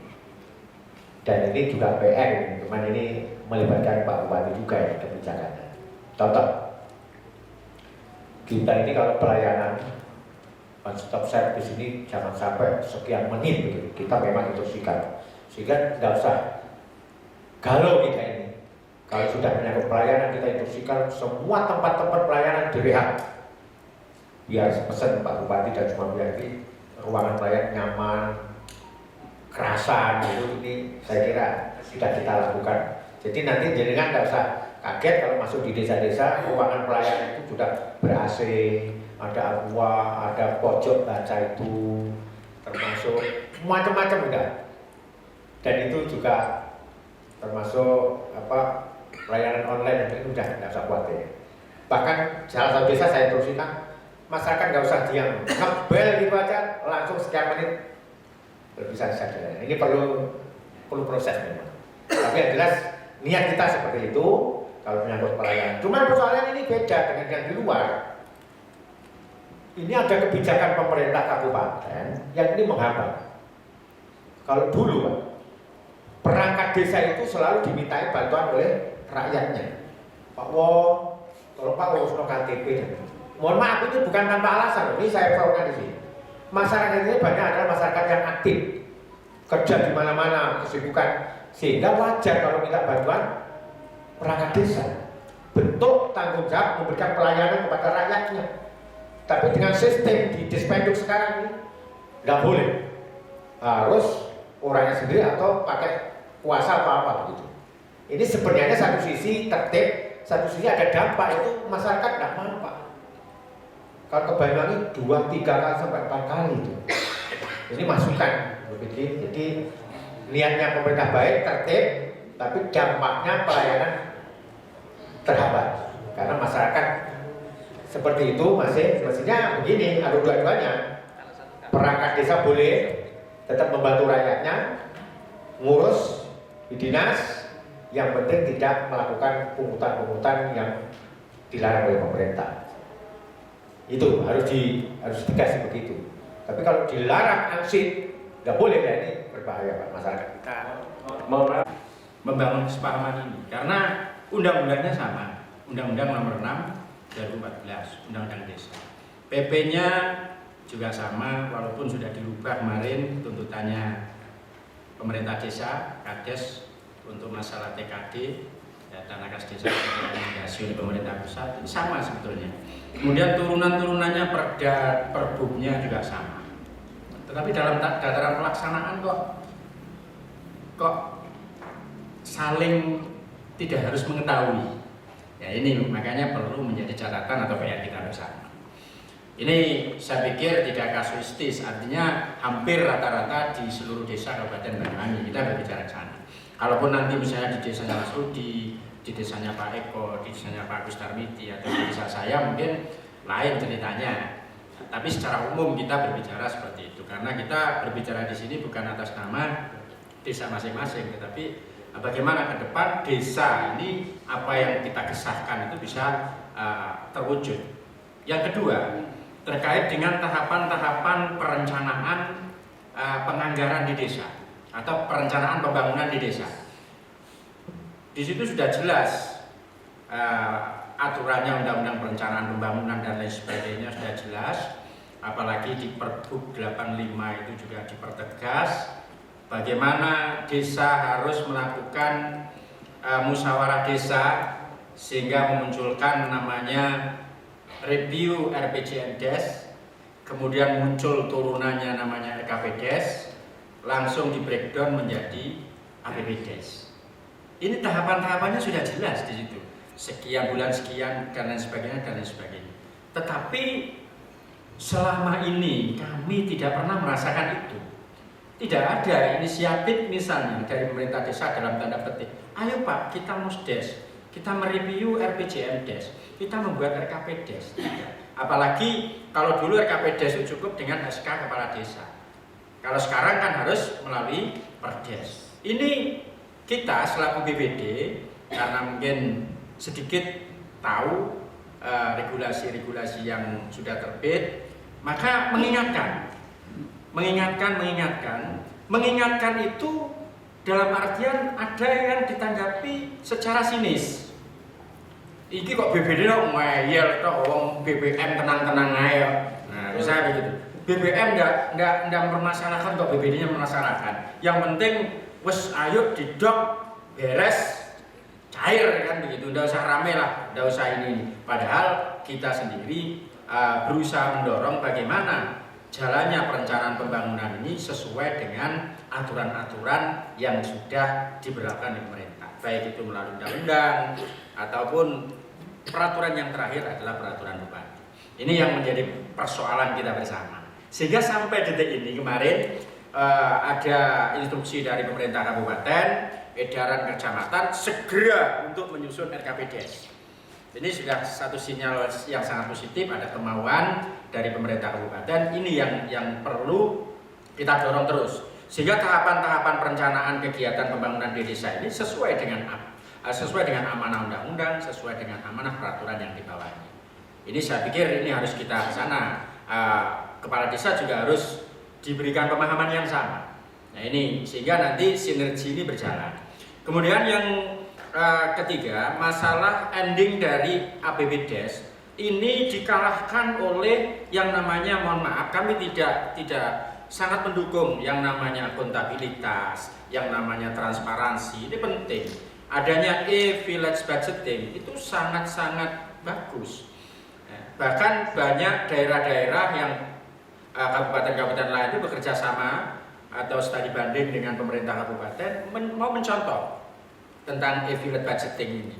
Dan ini juga PR, teman ini melibatkan Pak Bupati juga ya kebijakannya. Contoh, kita ini kalau pelayanan one stop service ini jangan sampai sekian menit gitu. Kita memang instruksikan sehingga tidak usah galau kita ini. Kalau sudah menyangkut pelayanan, kita instruksikan semua tempat-tempat pelayanan direhab. Biar pesan Pak Bupati dan semua VIP, ruangan pelayan nyaman, kerasan gitu. Ini saya kira sudah kita lakukan. Jadi nanti jenengan tidak usah kaget kalau masuk di desa-desa, ruangan pelayanan itu sudah ber-AC, ada aqua, ada pojok baca itu, termasuk macam-macam udah. Dan itu juga termasuk pelayanan online yang itu udah tidak usah khawatir. Bahkan salah satu desa saya teruskan, masyarakat nggak usah diam, ngebel gitu aja langsung sekian menit bisa saja. Ini perlu proses memang. Tapi yang jelas niat kita seperti itu kalau menyangkut pelayanan. Cuman persoalan ini beda dengan yang di luar. Ini ada kebijakan pemerintah kabupaten yang ini menghambat. Kalau dulu Pak, perangkat desa itu selalu dimintai bantuan oleh rakyatnya. Pak Wong, tolong Pak urus KTP. Mohon maaf, itu bukan tanpa alasan. Ini saya perlukan di sini. Masyarakat ini banyak adalah masyarakat yang aktif, kerja di mana-mana, kesibukan, sehingga wajar kalau minta bantuan perangkat desa. Bentuk tanggung jawab memberikan pelayanan kepada rakyatnya. Tapi dengan sistem di Dispenduk sekarang ini nggak boleh. Harus orangnya sendiri atau pakai kuasa apa-apa begitu. Ini sebenarnya satu sisi tertib, satu sisi ada dampak, itu masyarakat nggak mampu. Kalau ke Banyuwangi 2, 3 kali sampai 4 kali itu. Ini masukan, begitu. Jadi niatnya pemerintah baik, tertib, tapi dampaknya pelayanan terhambat karena masyarakat seperti itu mestinya begini, ada dua-duanya. Perangkat desa boleh tetap membantu rakyatnya, ngurus di dinas, yang penting tidak melakukan pungutan-pungutan yang dilarang oleh pemerintah. Itu harus tegas begitu. Tapi kalau dilarang ansih, nggak boleh, ya ini berbahaya Pak masyarakat kita. Membangun kesepahaman ini karena undang-undangnya sama, Undang-Undang Nomor 6 2014, Undang-Undang Desa. PP-nya juga sama, walaupun sudah dirubah kemarin tuntutannya pemerintah desa, Kades untuk masalah TKD, dana kas desa rekomendasi oleh pemerintah pusat, ini sama sebetulnya. Kemudian turunan-turunannya Perda, Perbubnya juga sama. Tetapi dalam tataran pelaksanaan kok saling tidak harus mengetahui. Ya ini makanya perlu menjadi catatan atau PR kita bersama. Ini saya pikir tidak kasuistis, artinya hampir rata-rata di seluruh desa Kabupaten Banyuwangi kita berbicara ke sana. Kalaupun nanti misalnya di desanya Mas Rudi, di desanya Pak Eko, di desanya Pak Agus Tarmiti, atau di desa saya mungkin lain ceritanya. Tapi secara umum kita berbicara seperti itu, karena kita berbicara di sini bukan atas nama desa masing-masing, tetapi bagaimana ke depan desa ini apa yang kita kesahkan itu bisa terwujud. Yang kedua, terkait dengan tahapan-tahapan perencanaan penganggaran di desa atau perencanaan pembangunan di desa. Di situ sudah jelas aturannya, Undang-Undang Perencanaan Pembangunan dan lain sebagainya sudah jelas. Apalagi di Pergub 85 itu juga dipertegas bagaimana desa harus melakukan musyawarah desa sehingga memunculkan namanya review RPJMDes, kemudian muncul turunannya namanya RKPDes, langsung di breakdown menjadi APBDes. Ini tahapan-tahapannya sudah jelas di situ, sekian bulan sekian dan lain sebagainya dan lain sebagainya. Tetapi selama ini kami tidak pernah merasakan itu. Tidak ada inisiatif misalnya dari pemerintah desa dalam tanda petik, ayo Pak kita musdes, kita mereview RPJMDes, kita membuat RKPDes. Apalagi kalau dulu RKPDes itu cukup dengan SK Kepala Desa. Kalau sekarang kan harus melalui Perdes. Ini kita selaku BPD karena mungkin sedikit tahu regulasi-regulasi yang sudah terbit, maka mengingatkan itu dalam artian ada yang ditanggapi secara sinis. Iki kok BPD kok ngeyel tok wong BBM tenang-tenang ae. Nah, misalnya begitu. BBM nggak mempermasalahkan kok, BPD-nya mempermasalahkan. Yang penting wes ayo didok beres cair kan begitu, nggak usah rame lah, nggak usah ini. Padahal kita sendiri berusaha mendorong bagaimana jalannya perencanaan pembangunan ini sesuai dengan aturan-aturan yang sudah diberlakukan oleh pemerintah, baik itu melalui undang-undang ataupun peraturan yang terakhir adalah peraturan bupati. Ini yang menjadi persoalan kita bersama. Sehingga sampai detik ini kemarin ada instruksi dari pemerintah kabupaten, edaran kecamatan segera untuk menyusun RKPDes. Ini sudah satu sinyal yang sangat positif, ada kemauan dari pemerintah kabupaten. Ini yang perlu kita dorong terus. Sehingga tahapan-tahapan perencanaan kegiatan pembangunan di desa ini sesuai dengan amanah undang-undang, sesuai dengan amanah peraturan yang dibawanya. Ini saya pikir ini harus kita sana. Kepala desa juga harus diberikan pemahaman yang sama. Nah ini sehingga nanti sinergi ini berjalan. Kemudian yang ketiga, masalah ending dari APBDes ini dikalahkan oleh yang namanya, mohon maaf, kami tidak sangat mendukung yang namanya akuntabilitas, yang namanya transparansi. Ini penting. Adanya e-village budgeting itu sangat-sangat bagus. Bahkan banyak daerah-daerah yang kabupaten-kabupaten lain itu bekerja sama atau studi banding dengan pemerintah kabupaten mau mencontoh tentang e-village budgeting ini.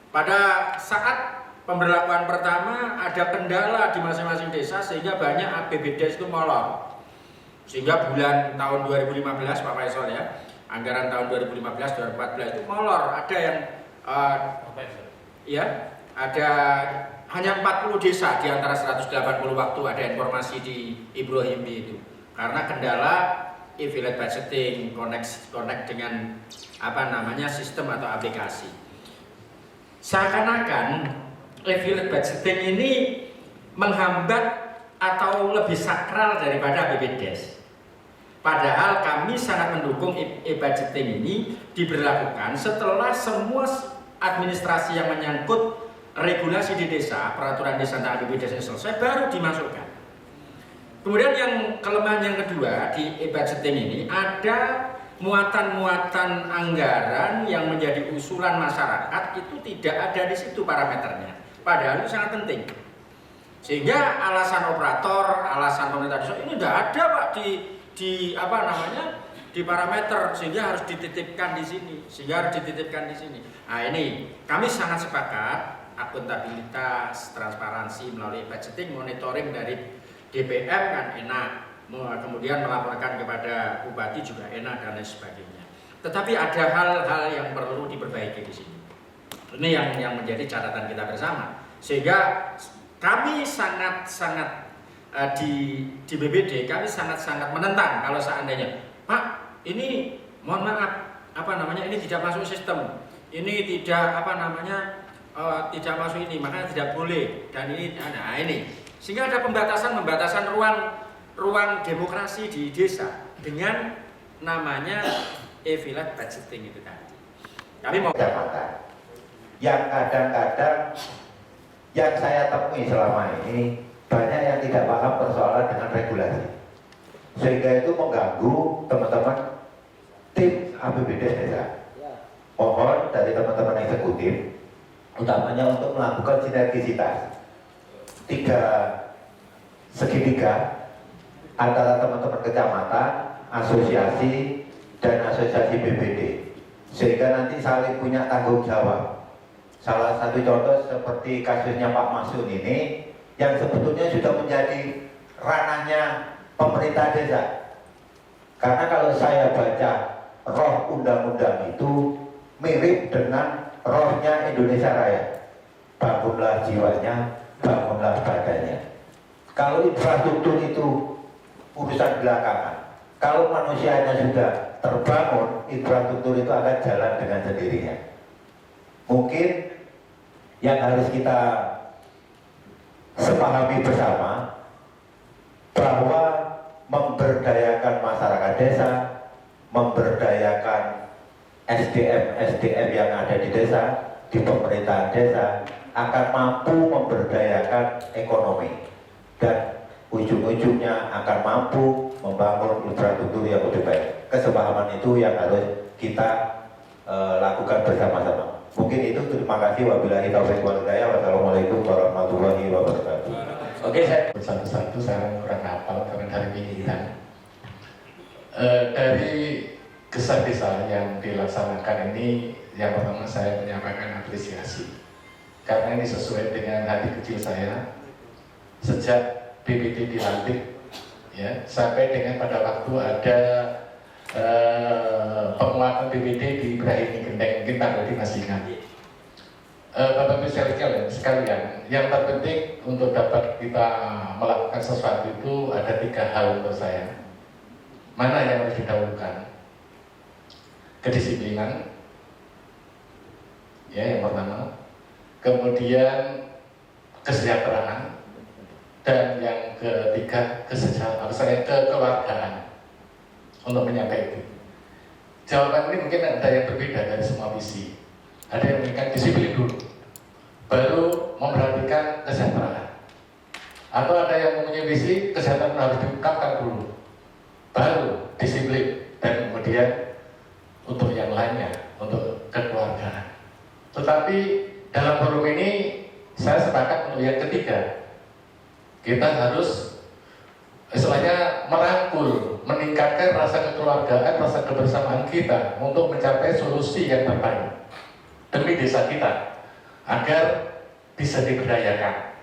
Pada saat pemberlakuan pertama ada kendala di masing-masing desa sehingga banyak APBDes itu molor. Sehingga bulan tahun 2015 Pak Faisal ya, anggaran tahun 2015-2014 itu molor. Ada yang ada hanya 40 desa di antara 180 waktu ada informasi di Ibrahim itu. Karena kendala e-village budgeting, connect dengan sistem atau aplikasi. Seakan-akan e-village budgeting ini menghambat atau lebih sakral daripada APBDes. Padahal kami sangat mendukung e-budgeting ini diberlakukan setelah semua administrasi yang menyangkut regulasi di desa, peraturan desa tentang APBDes selesai, baru dimasukkan. Kemudian yang kelemahan yang kedua di e-budgeting ini ada muatan-muatan anggaran yang menjadi usulan masyarakat itu tidak ada di situ parameternya. Padahal itu sangat penting. Sehingga alasan operator, alasan pemerintah desa ini tidak ada Pak di parameter, sehingga harus dititipkan di sini. Nah ini kami sangat sepakat. Akuntabilitas, transparansi melalui budgeting, monitoring dari DPM kan enak, kemudian melaporkan kepada bupati juga enak dan lain sebagainya. Tetapi ada hal-hal yang perlu diperbaiki di sini. Ini yang menjadi catatan kita bersama. Sehingga kami sangat di BPD kami sangat menentang kalau seandainya Pak ini mohon maaf ini tidak masuk sistem, ini tidak tidak masuk ini, makanya tidak boleh dan ini sehingga ada pembatasan ruang demokrasi di desa dengan namanya e-village budgeting itu tadi. Kami mau yang kadang-kadang yang saya temui selama ini banyak yang tidak paham persoalan dengan regulasi, sehingga itu mengganggu teman-teman tim APBDes desa. Mohon dari teman-teman eksekutif utamanya untuk melakukan sinergisitas segitiga antara teman-teman kecamatan, asosiasi dan asosiasi BPD, sehingga nanti saling punya tanggung jawab. Salah satu contoh seperti kasusnya Pak Masun ini yang sebetulnya sudah menjadi ranahnya pemerintah desa. Karena kalau saya baca roh undang-undang itu mirip dengan rohnya Indonesia Raya. Bangunlah jiwanya, bangunlah badannya. Kalau infrastruktur itu urusan belakangan. Kalau manusianya sudah terbangun, infrastruktur itu akan jalan dengan sendirinya. Mungkin yang harus kita sepahami bersama bahwa memberdayakan masyarakat desa, memberdayakan SDM yang ada di desa, di pemerintahan desa akan mampu memberdayakan ekonomi. Dan ujung-ujungnya akan mampu membangun infrastruktur yang lebih baik. Kesepahaman itu yang harus kita lakukan bersama-sama. Mungkin itu, terima kasih. Wabillahi taufiq wal hidayah. Wassalamualaikum warahmatullahi wabarakatuh. Oke, saya satu-satu saya kurang hafal karena dari pikiran. Dari kisah desa yang dilaksanakan ini, yang pertama saya menyampaikan apresiasi karena ini sesuai dengan hati kecil saya sejak BPD dilantik, ya, sampai dengan pada waktu ada penguatan BPD di Ibrahim Gendeng, mungkin tadi masih ingat. Bapak Ibu sekalian, yang terpenting untuk dapat kita melakukan sesuatu itu ada 3 hal untuk saya. Mana yang harus didahulukan? Kedisiplinan, ya, yang pertama. Kemudian kesejahteraan, dan yang ketiga kekeluargaan. Untuk menyampaikan itu, jawaban ini mungkin ada yang berbeda dari semua visi. Ada yang menginginkan disiplin dulu, baru memperhatikan kesejahteraan. Atau ada yang mempunyai visi kesehatan harus diungkapkan dulu, baru disiplin, dan kemudian untuk yang lainnya, untuk kekeluargaan. Tetapi dalam forum ini saya sepakat untuk yang ketiga. Kita harus istilahnya merangkul, meningkatkan rasa kekeluargaan, rasa kebersamaan kita untuk mencapai solusi yang terbaik demi desa kita agar bisa diberdayakan.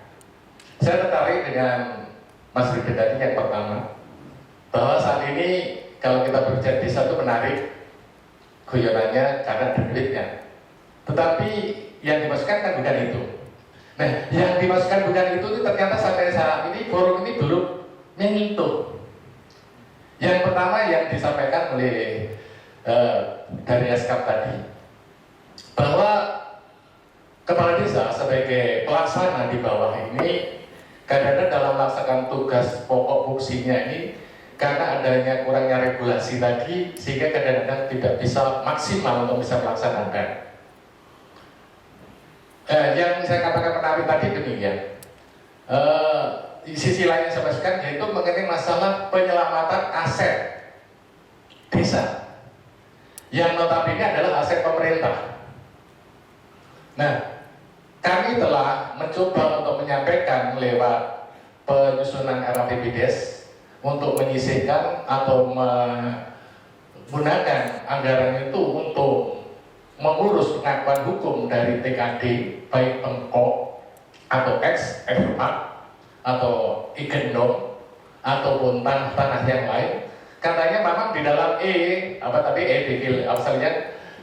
Saya tertarik dengan Mas Ridho tadi yang pertama, bahwa saat ini kalau kita berbicara desa itu menarik guyonannya karena ada duitnya, tetapi yang dimasukkan kan bukan itu. Nah, yang dimasukkan bukan itu ternyata sampai saat ini forum ini belum menyentuh. Yang pertama yang disampaikan oleh dari Eskap tadi, bahwa kepala desa sebagai pelaksana di bawah ini kadang-kadang dalam melaksanakan tugas pokok fungsinya ini, karena adanya kurangnya regulasi tadi, sehingga kadang-kadang tidak bisa maksimal untuk bisa melaksanakan. Yang saya katakan menarik tadi demikian. Di sisi lain yang saya masukkan yaitu mengenai masalah penyelamatan aset desa yang notabene adalah aset pemerintah. Nah, kami telah mencoba untuk menyampaikan lewat penyusunan RAPBDes untuk menyisihkan atau menggunakan anggaran itu untuk mengurus pengakuan hukum dari TKD, baik Pemkop atau ex-FMA atau igendong ataupun tanah yang lain. Katanya memang di dalam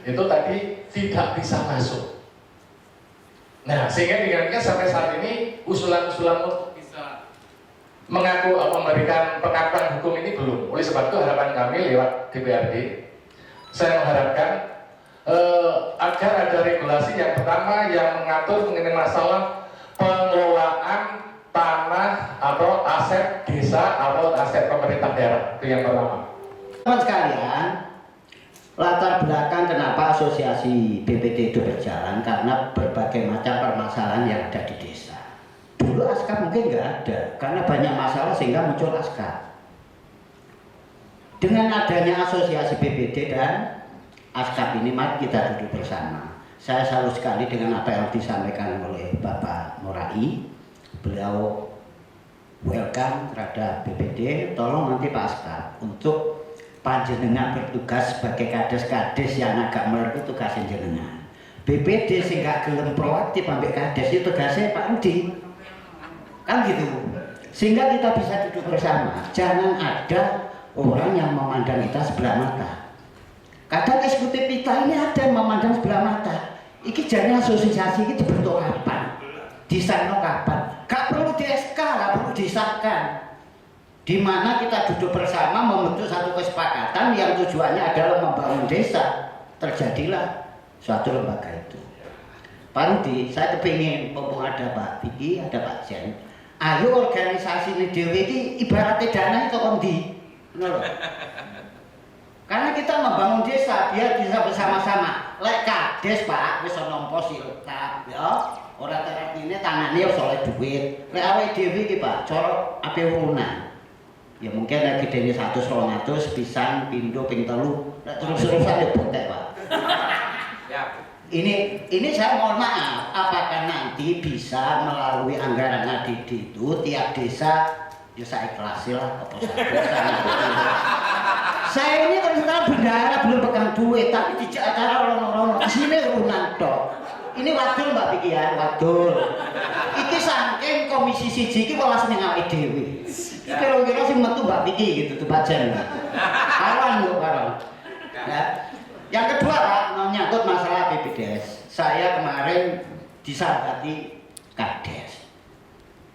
itu tadi tidak bisa masuk. Nah, sehingga dengan sampai saat ini usulan-usulan untuk bisa mengaku atau memberikan pengakuan hukum ini belum. Oleh sebab itu harapan kami lewat DPRD, saya mengharapkan agar ada regulasi yang pertama yang mengatur mengenai masalah pengelolaan tanah atau aset desa atau aset pemerintah daerah. Itu yang pertama. Teman sekalian, latar belakang kenapa asosiasi BPD itu berjalan karena berbagai macam permasalahan yang ada di desa. Dulu ASKAP mungkin nggak ada, karena banyak masalah sehingga muncul ASKAP. Dengan adanya asosiasi BPD dan ASKAP ini, mari kita duduk bersama. Saya salut sekali dengan apa yang disampaikan oleh Bapak Morai. Beliau welcome terhadap BPD. Tolong nanti Pak ASKAP untuk panjenengan bertugas sebagai kades-kades yang agak melerti tugasnya jenengan. BPD sehingga gelem proaktif sampai kades itu tugasnya Pak Udi. Kan gitu. Sehingga kita bisa duduk bersama. Jangan ada orang yang memandang kita sebelah mata. Kadang eksekutif kita ini ada yang memandang sebelah mata. Iki jane asosiasi ini dibentuk kapan? Disahno kapan? Gak perlu di SK, gak perlu disahkan. Di mana kita duduk bersama membentuk satu kesepakatan yang tujuannya adalah membangun desa. Terjadilah suatu lembaga itu. Pak Rudi, saya kepingin mumpung ada Pak Vicky, ada Pak Jen. Ayo organisasi ini dewe ini ibaratnya dana itu kondi. Karena kita membangun desa biar bisa bersama-sama. Lek kades Pak, wis nampa sirekap ya. Ora terap ini tangane ya oleh duit. Lek awake dhewe iki Pak, cara ape urunan. Ya mungkin nek gedene 100 200 pisan pindho ping 3 nek terus-terusan ya botek Pak. Ini saya mohon maaf, apakah nanti bisa melalui anggaran ADD itu tiap desa ya saya ikhlasi lah apa saya ini terus terang bendahara belum pegang duit tapi di acara rono-rono kesini urunan tok. Ini wadul Mbak Piki ya, wadul. Iki saking komisi siji iki welas ning awake dhewe. Iki kira-kira sing metu Mbak Piki gitu tuh Bajen. Kawan lho kawan. Ya. Yang kedua Pak, menyangkut masalah BPDS. Saya kemarin disambati Kades.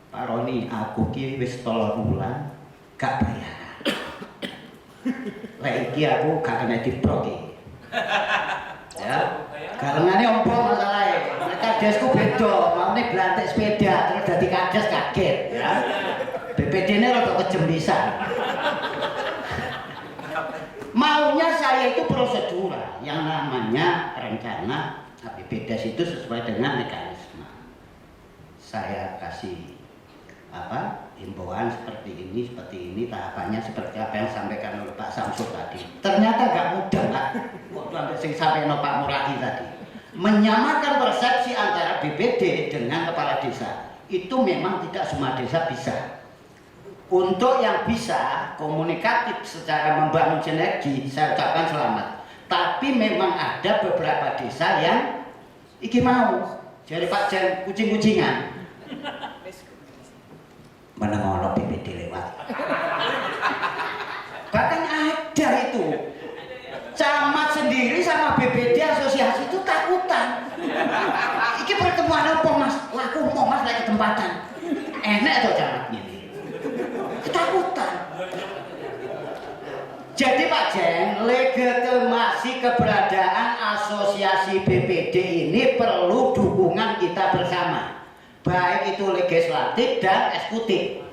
Pak Roni, aku ki wis 3 bulan gak bayaran. Lek iki aku gak kena diprok iki. Ya. Karengane opo masalahe? Nek Kadesku beda, maune blantik sepeda terus dadi Kades kaget ya. BPD-ne rada kejembisan. Maunya saya itu prosedural yang namanya rencana APBDes itu sesuai dengan mekanisme. Saya kasih himbauan seperti ini tahapannya seperti apa yang disampaikan oleh Pak Samsul tadi. Ternyata gak mudah Pak. Kok sing sampaikan Pak Murahi tadi. Menyamakan persepsi antara BPD dengan kepala desa itu memang tidak semua desa bisa. Untuk yang bisa komunikatif secara membangun sinergi, saya ucapkan selamat. Tapi memang ada beberapa desa yang iki mau jadi Pak Jen kucing-kucingan. Menengono BPD lewat. Bahkan ada itu. Camat sendiri sama BPD asosiasi itu takutan. Iki pertemuan apa Mas? Laku mau Mas lagi ketempatan. Enak tuh camatnya. Ketakutan. Jadi Pak Jen, legitimasi keberadaan asosiasi BPD ini perlu dukungan kita bersama, baik itu legislatif dan eksekutif.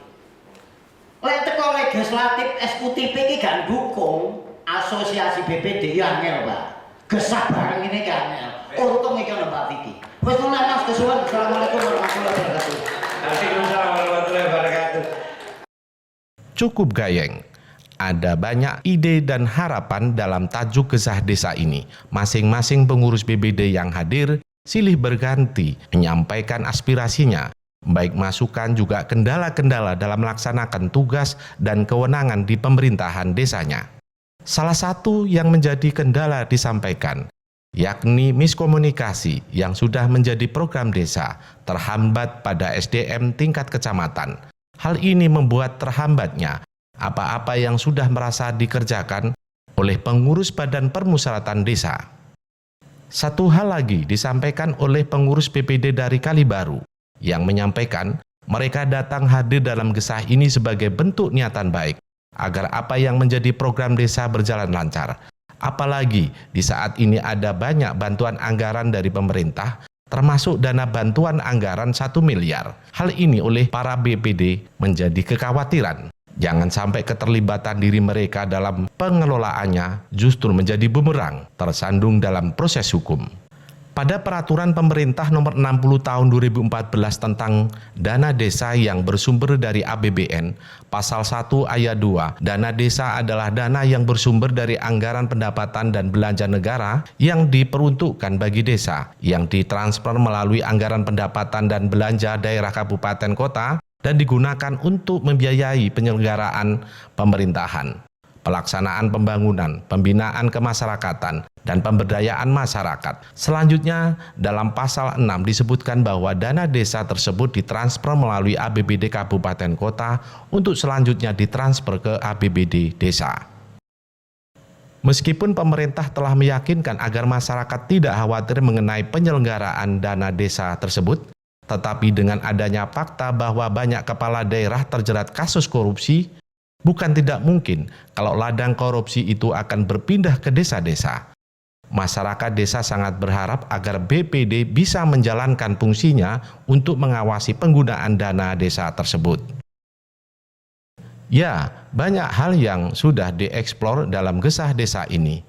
Lek teko legislatif eksekutif iki gak dukung asosiasi BPD ya angel Pak. Gesah bareng ini gak angel. Untung iki ono Mbak Vicky. Wis ngono Mas, kesuwun. Assalamualaikum warahmatullahi wabarakatuh. Waalaikumsalam warahmatullahi wabarakatuh. Cukup gayeng. Ada banyak ide dan harapan dalam tajuk Gesah Desa ini. Masing-masing pengurus BPD yang hadir silih berganti menyampaikan aspirasinya, baik masukan juga kendala-kendala dalam melaksanakan tugas dan kewenangan di pemerintahan desanya. Salah satu yang menjadi kendala disampaikan, yakni miskomunikasi yang sudah menjadi program desa terhambat pada SDM tingkat kecamatan. Hal ini membuat terhambatnya apa-apa yang sudah merasa dikerjakan oleh pengurus Badan Permusyawaratan Desa. Satu hal lagi disampaikan oleh pengurus BPD dari Kalibaru yang menyampaikan mereka datang hadir dalam gesah ini sebagai bentuk niatan baik agar apa yang menjadi program desa berjalan lancar. Apalagi di saat ini ada banyak bantuan anggaran dari pemerintah, termasuk dana bantuan anggaran 1 miliar. Hal ini oleh para BPD menjadi kekhawatiran. Jangan sampai keterlibatan diri mereka dalam pengelolaannya justru menjadi bumerang, tersandung dalam proses hukum. Pada peraturan pemerintah nomor 60 tahun 2014 tentang dana desa yang bersumber dari APBN, pasal 1 ayat 2, dana desa adalah dana yang bersumber dari anggaran pendapatan dan belanja negara yang diperuntukkan bagi desa, yang ditransfer melalui anggaran pendapatan dan belanja daerah kabupaten kota dan digunakan untuk membiayai penyelenggaraan pemerintahan, pelaksanaan pembangunan, pembinaan kemasyarakatan, dan pemberdayaan masyarakat. Selanjutnya, dalam pasal 6 disebutkan bahwa dana desa tersebut ditransfer melalui APBD Kabupaten Kota untuk selanjutnya ditransfer ke APBD Desa. Meskipun pemerintah telah meyakinkan agar masyarakat tidak khawatir mengenai penyelenggaraan dana desa tersebut, tetapi dengan adanya fakta bahwa banyak kepala daerah terjerat kasus korupsi, bukan tidak mungkin kalau ladang korupsi itu akan berpindah ke desa-desa. Masyarakat desa sangat berharap agar BPD bisa menjalankan fungsinya untuk mengawasi penggunaan dana desa tersebut. Ya, banyak hal yang sudah dieksplor dalam gesah desa ini.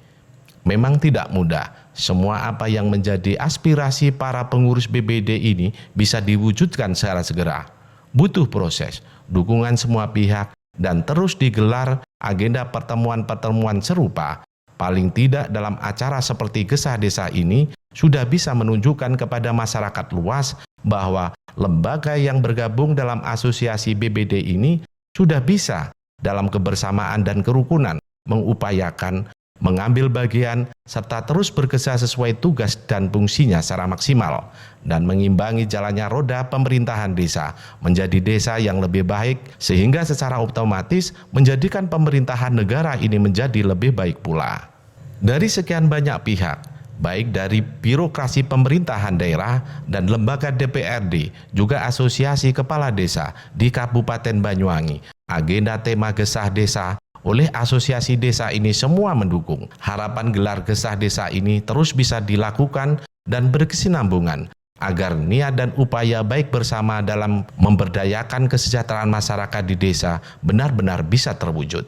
memang tidak mudah. Semua apa yang menjadi aspirasi para pengurus BPD ini bisa diwujudkan secara segera. Butuh proses, dukungan semua pihak, dan terus digelar agenda pertemuan-pertemuan serupa. Paling tidak dalam acara seperti Gesah Desa ini sudah bisa menunjukkan kepada masyarakat luas bahwa lembaga yang bergabung dalam asosiasi BPD ini sudah bisa dalam kebersamaan dan kerukunan mengupayakan, mengambil bagian, serta terus bergesah sesuai tugas dan fungsinya secara maksimal, dan mengimbangi jalannya roda pemerintahan desa menjadi desa yang lebih baik, sehingga secara otomatis menjadikan pemerintahan negara ini menjadi lebih baik pula. Dari sekian banyak pihak, baik dari birokrasi pemerintahan daerah dan lembaga DPRD, juga asosiasi kepala desa di Kabupaten Banyuwangi, agenda tema Gesah Desa oleh asosiasi desa ini semua mendukung. Harapan gelar Gesah Desa ini terus bisa dilakukan dan berkesinambungan agar niat dan upaya baik bersama dalam memberdayakan kesejahteraan masyarakat di desa benar-benar bisa terwujud.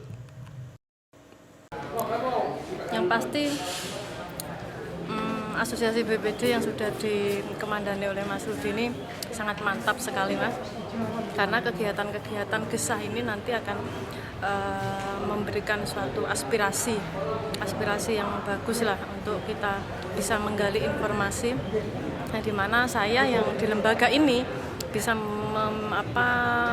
Yang pasti asosiasi BPD yang sudah dikemandani oleh Mas Rudi ini sangat mantap sekali, Mas, karena kegiatan-kegiatan gesah ini nanti akan memberikan suatu aspirasi yang bagus lah untuk kita bisa menggali informasi, di mana saya yang di lembaga ini bisa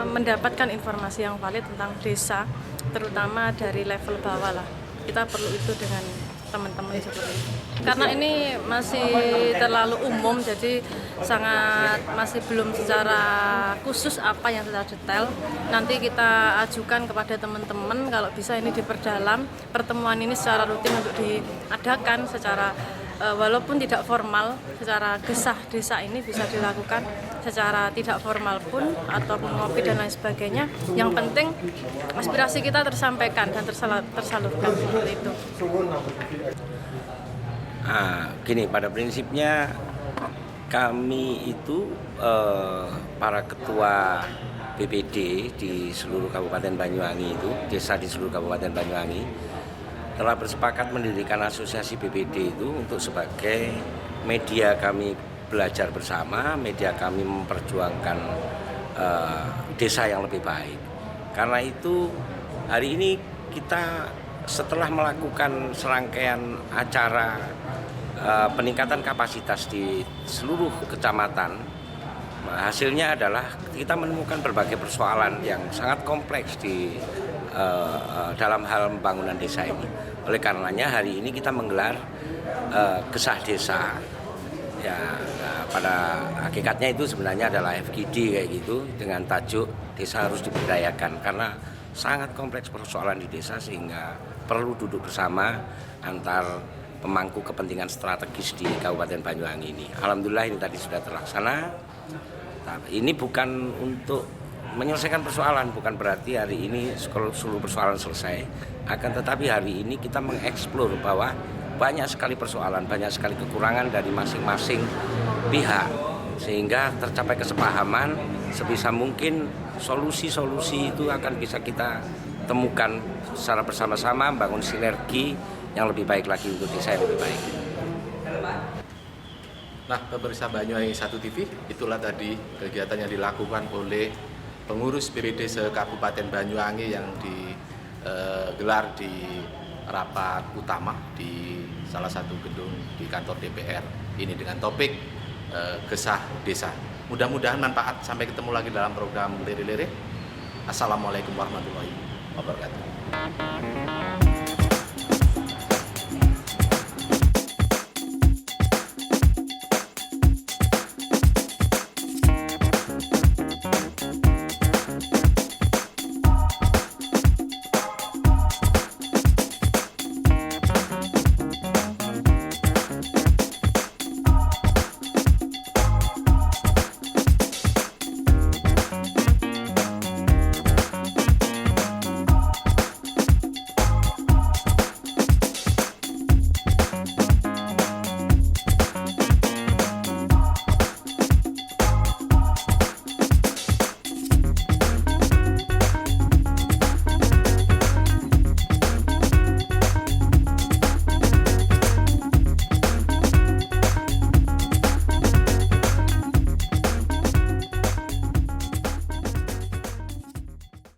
mendapatkan informasi yang valid tentang desa, terutama dari level bawah lah. Kita perlu itu dengan teman-teman seperti itu. Karena ini masih terlalu umum, jadi masih belum secara khusus apa yang secara detail. Nanti kita ajukan kepada teman-teman kalau bisa ini diperdalam. Pertemuan ini secara rutin untuk diadakan secara walaupun tidak formal, secara gesah desa ini bisa dilakukan secara tidak formal pun ataupun ngopi dan lain sebagainya. Yang penting aspirasi kita tersampaikan dan tersalurkan seperti itu. Gini, pada prinsipnya kami itu para ketua BPD di seluruh Kabupaten Banyuwangi itu, desa di seluruh Kabupaten Banyuwangi telah bersepakat mendirikan asosiasi BPD itu untuk sebagai media kami belajar bersama, media kami memperjuangkan desa yang lebih baik. Karena itu hari ini kita setelah melakukan serangkaian acara peningkatan kapasitas di seluruh kecamatan, hasilnya adalah kita menemukan berbagai persoalan yang sangat kompleks di dalam hal pembangunan desa ini. Oleh karenanya hari ini kita menggelar Gesah Desa. Ya, pada hakikatnya itu sebenarnya adalah FGD kayak gitu, dengan tajuk desa harus diberdayakan, karena sangat kompleks persoalan di desa sehingga perlu duduk bersama antar pemangku kepentingan strategis di Kabupaten Banyuwangi ini. Alhamdulillah ini tadi sudah terlaksana. Ini bukan untuk menyelesaikan persoalan, bukan berarti hari ini seluruh persoalan selesai. Akan tetapi hari ini kita mengeksplor bahwa banyak sekali persoalan, banyak sekali kekurangan dari masing-masing pihak, sehingga tercapai kesepahaman. Sebisa mungkin solusi-solusi itu akan bisa kita temukan secara bersama-sama, membangun sinergi yang lebih baik lagi untuk desa yang lebih baik. Nah, pemirsa Banyuwangi 1 TV, itulah tadi kegiatan yang dilakukan oleh pengurus BPD se-Kabupaten Banyuwangi yang digelar di rapat utama di salah satu gedung di kantor DPR ini dengan topik Gesah Desa. Mudah-mudahan manfaat. Sampai ketemu lagi dalam program Lere-Lere. Assalamualaikum warahmatullahi wabarakatuh.